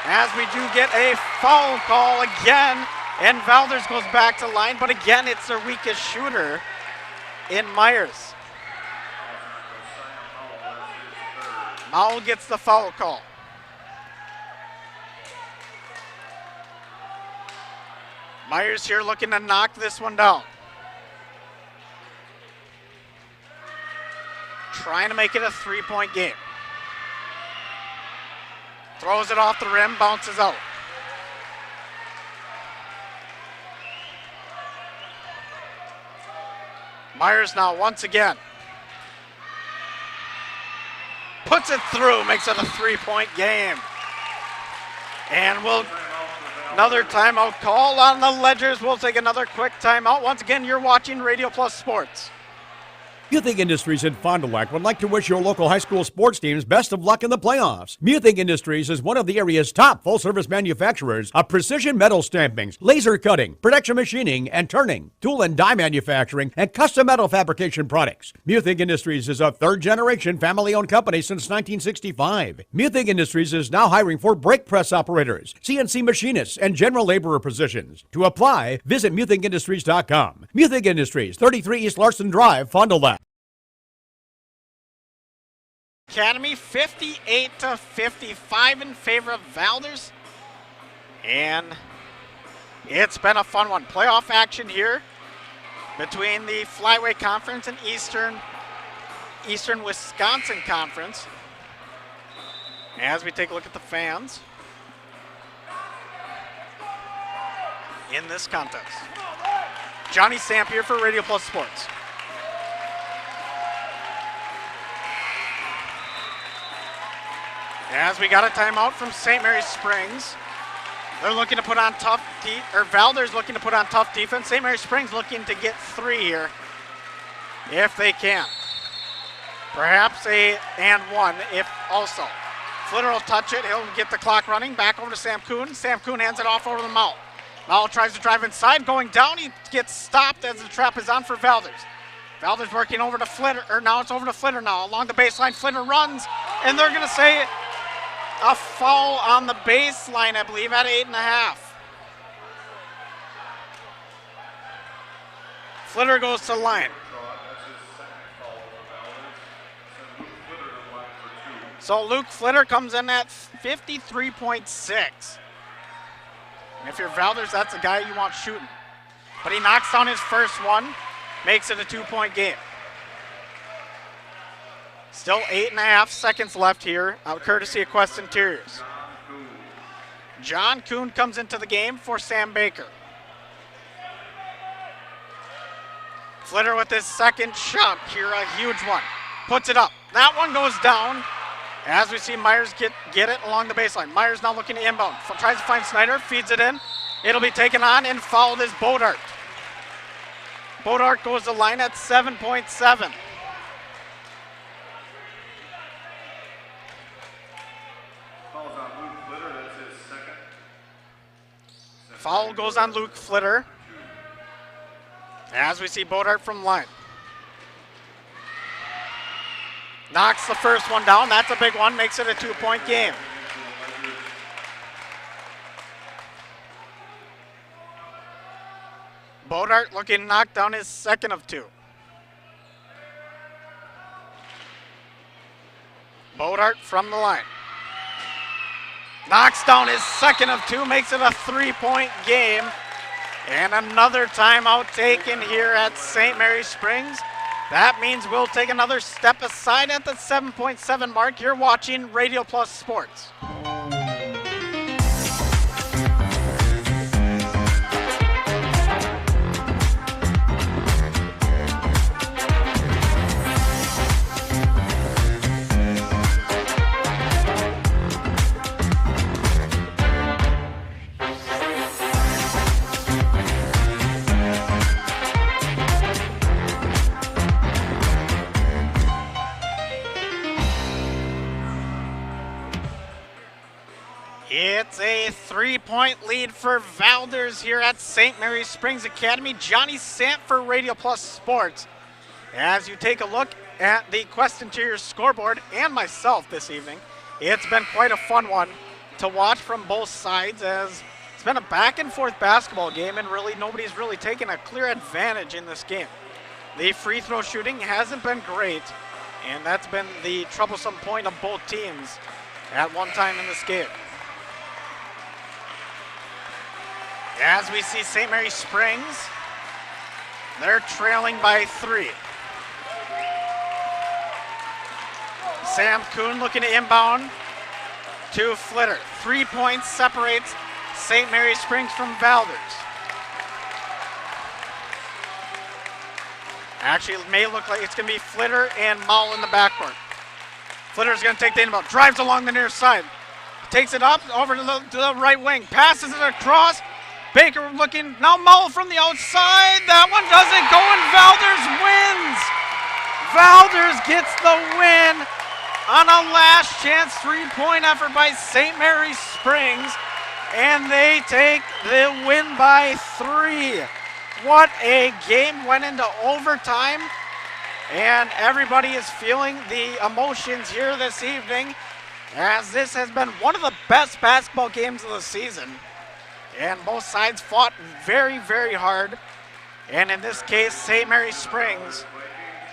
as we do get a foul call again, and Valders goes back to line, but again, it's their weakest shooter in Myers. Mao gets the foul call. Myers here looking to knock this one down. Trying to make it a 3-point game. Throws it off the rim, bounces out. Myers now once again. Puts it through, makes it a 3-point game. And another timeout call on the Ledgers. We'll take another quick timeout. Once again, you're watching Radio Plus Sports. Muthig Industries in Fond du Lac would like to wish your local high school sports teams best of luck in the playoffs. Muthig Industries is one of the area's top full-service manufacturers of precision metal stampings, laser cutting, production machining, and turning, tool and die manufacturing, and custom metal fabrication products. Muthig Industries is a third-generation family-owned company since 1965. Muthig Industries is now hiring for brake press operators, CNC machinists, and general laborer positions. To apply, visit MuthigIndustries.com. Muthig Industries, 33 East Larson Drive, Fond du Lac. Academy 58-55 in favor of Valders. And it's been a fun one. Playoff action here between the Flyweight Conference and Eastern Wisconsin Conference. As we take a look at the fans in this contest. Johnny Samp here for Radio Plus Sports. As we got a timeout from St. Mary's Springs. They're looking to put on Valders looking to put on tough defense. St. Mary's Springs looking to get 3 here if they can. Perhaps a and 1 if also. Flitter will touch it. He'll get the clock running. Back over to Sam Kuhn. Sam Kuhn hands it off over to Mao. Mao tries to drive inside. Going down. He gets stopped as the trap is on for Valders. Valders working over to Flitter. Or now it's over to Flitter now. Along the baseline, Flitter runs. And they're going to say a foul on the baseline, I believe, at 8.5. Flitter goes to line. So Luke Flitter comes in at 53.6. And if you're Valders, that's the guy you want shooting. But he knocks down his first one, makes it a 2-point game. Still 8.5 seconds left here, courtesy of Quest Interiors. John Kuhn comes into the game for Sam Baker. Flitter with his second shot here, a huge one. Puts it up. That one goes down as we see Myers get it along the baseline. Myers now looking to inbound. Tries to find Snyder, feeds it in. It'll be taken on and fouled is Bodart. Bodart goes to line at 7.7. Foul goes on Luke Flitter. As we see Bodart from line. Knocks the first one down. That's a big one. Makes it a 2-point game. Bodart looking to knock down his second of 2. Bodart from the line. Knocks down his second of 2, makes it a 3-point game. And another timeout taken here at St. Mary's Springs. That means we'll take another step aside at the 7.7 mark. You're watching Radio Plus Sports. It's a 3-point lead for Valders here at St. Mary's Springs Academy. Johnny Sant for Radio Plus Sports. As you take a look at the Quest Interior scoreboard and myself this evening, it's been quite a fun one to watch from both sides, as it's been a back and forth basketball game, and really nobody's really taken a clear advantage in this game. The free throw shooting hasn't been great, and that's been the troublesome point of both teams at one time in this game. As we see St. Mary Springs, they're trailing by 3. Sam Kuhn looking to inbound to Flitter. 3 points separates St. Mary Springs from Valders. Actually, it may look like it's going to be Flitter and Mull in the backcourt. Flitter's going to take the inbound, drives along the near side, takes it up over to the right wing, passes it across. Baker looking, now Mull from the outside. That one doesn't go, and Valders wins. Valders gets the win on a last chance 3-point effort by St. Mary Springs, and they take the win by 3. What a game, went into overtime, and everybody is feeling the emotions here this evening, as this has been one of the best basketball games of the season. And both sides fought very, very hard. And in this case, St. Mary Springs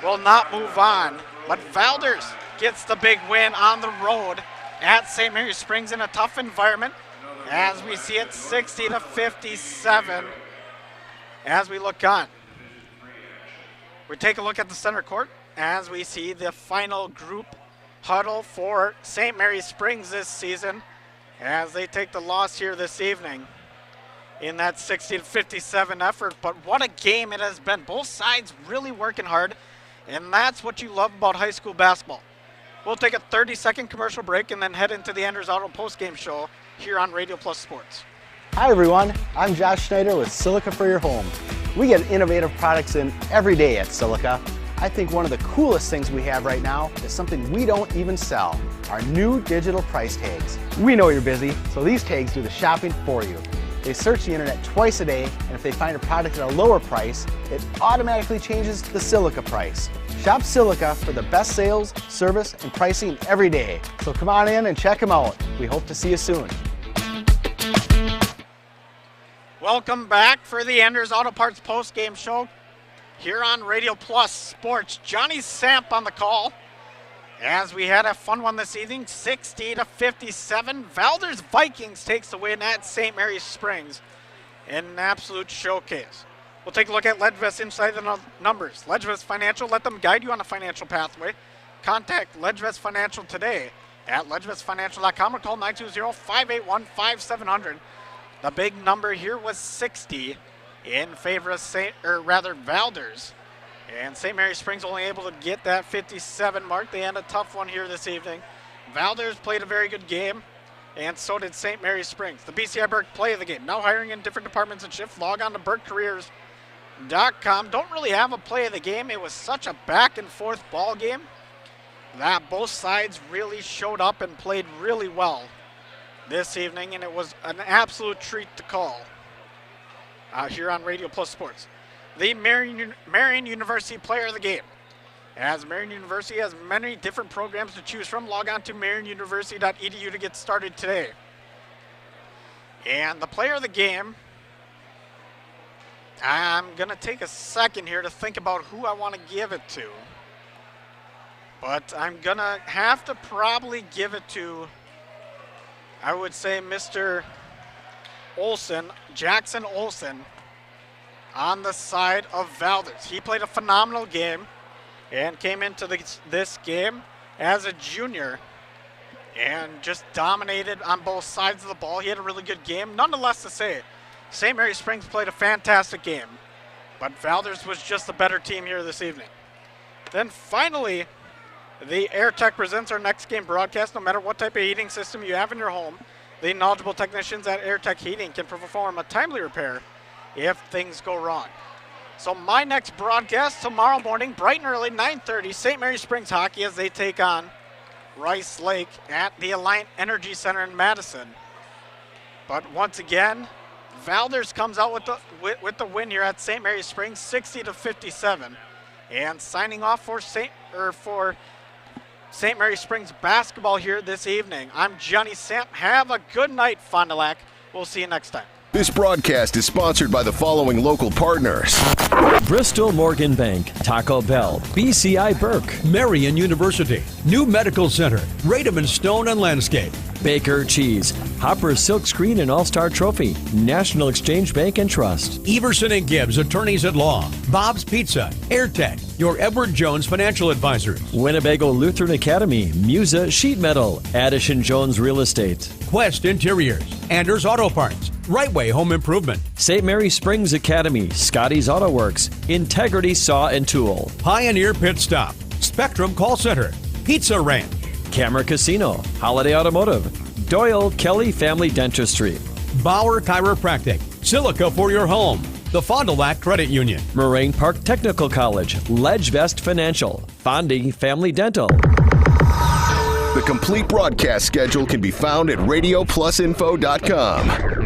will not move on. But Valders gets the big win on the road at St. Mary Springs in a tough environment, as we see it 60-57 as we look on. We take a look at the center court as we see the final group huddle for St. Mary Springs this season, as they take the loss here this evening in that 60-57 effort. But what a game it has been. Both sides really working hard, and that's what you love about high school basketball. We'll take a 30-second commercial break and then head into the Anders Auto postgame show here on Radio Plus Sports. Hi everyone, I'm Josh Schneider with Silica for Your Home. We get innovative products in every day at Silica. I think one of the coolest things we have right now is something we don't even sell, our new digital price tags. We know you're busy, so these tags do the shopping for you. They search the internet twice a day, and if they find a product at a lower price, it automatically changes the Silica price. Shop Silica for the best sales, service, and pricing every day. So come on in and check them out. We hope to see you soon. Welcome back for the Anders Auto Parts post-game show here on Radio Plus Sports. Johnny Samp on the call, as we had a fun one this evening, 60-57. Valders Vikings takes the win at St. Mary's Springs in an absolute showcase. We'll take a look at Ledgevest inside the numbers. Ledgevest Financial, let them guide you on a financial pathway. Contact Ledgevest Financial today at ledgevestfinancial.com or call 920-581-5700. The big number here was 60 in favor of Valders. And St. Mary Springs only able to get that 57 mark. They had a tough one here this evening. Valders played a very good game, and so did St. Mary Springs. The BCI Burke play of the game. Now hiring in different departments and shifts. Log on to BurkeCareers.com. Don't really have a play of the game. It was such a back and forth ball game that both sides really showed up and played really well this evening, and it was an absolute treat to call here on Radio Plus Sports. The Marion University player of the game. As Marion University has many different programs to choose from, log on to marionuniversity.edu to get started today. And the player of the game, I'm going to take a second here to think about who I want to give it to. But I'm going to have to probably give it to, I would say, Mr. Olson, Jackson Olson, on the side of Valders. He played a phenomenal game and came into this game as a junior and just dominated on both sides of the ball. He had a really good game. Nonetheless to say, St. Mary Springs played a fantastic game, but Valders was just the better team here this evening. Then finally, the Air Tech presents our next game broadcast. No matter what type of heating system you have in your home, the knowledgeable technicians at Air Tech Heating can perform a timely repair if things go wrong. So my next broadcast tomorrow morning, bright and early, 9:30, St. Mary Springs hockey as they take on Rice Lake at the Alliant Energy Center in Madison. But once again, Valders comes out with the win here at St. Mary Springs, 60-57. And signing off for St. Mary Springs basketball here this evening. I'm Johnny Sant. Have a good night, Fond du Lac. We'll see you next time. This broadcast is sponsored by the following local partners: Bristol Morgan Bank, Taco Bell, BCI Burke, Marian University, New Medical Center, Radom & Stone and Landscape, Baker Cheese, Hopper Silk Screen and All-Star Trophy, National Exchange Bank and Trust, Everson and Gibbs, Attorneys at Law, Bob's Pizza, AirTech, your Edward Jones Financial Advisors, Winnebago Lutheran Academy, Musa Sheet Metal, Addison Jones Real Estate, Quest Interiors, Anders Auto Parts, Right Way Home Improvement, St. Mary Springs Academy, Scotty's Auto Works, Integrity Saw and Tool, Pioneer Pit Stop, Spectrum Call Center, Pizza Ranch, Camera Casino, Holiday Automotive, Doyle Kelly Family Dentistry, Bauer Chiropractic, Silica for your home, the Fond du Lac Credit Union, Moraine Park Technical College, Ledgevest Financial, Fondy Family Dental. The complete broadcast schedule can be found at radioplusinfo.com.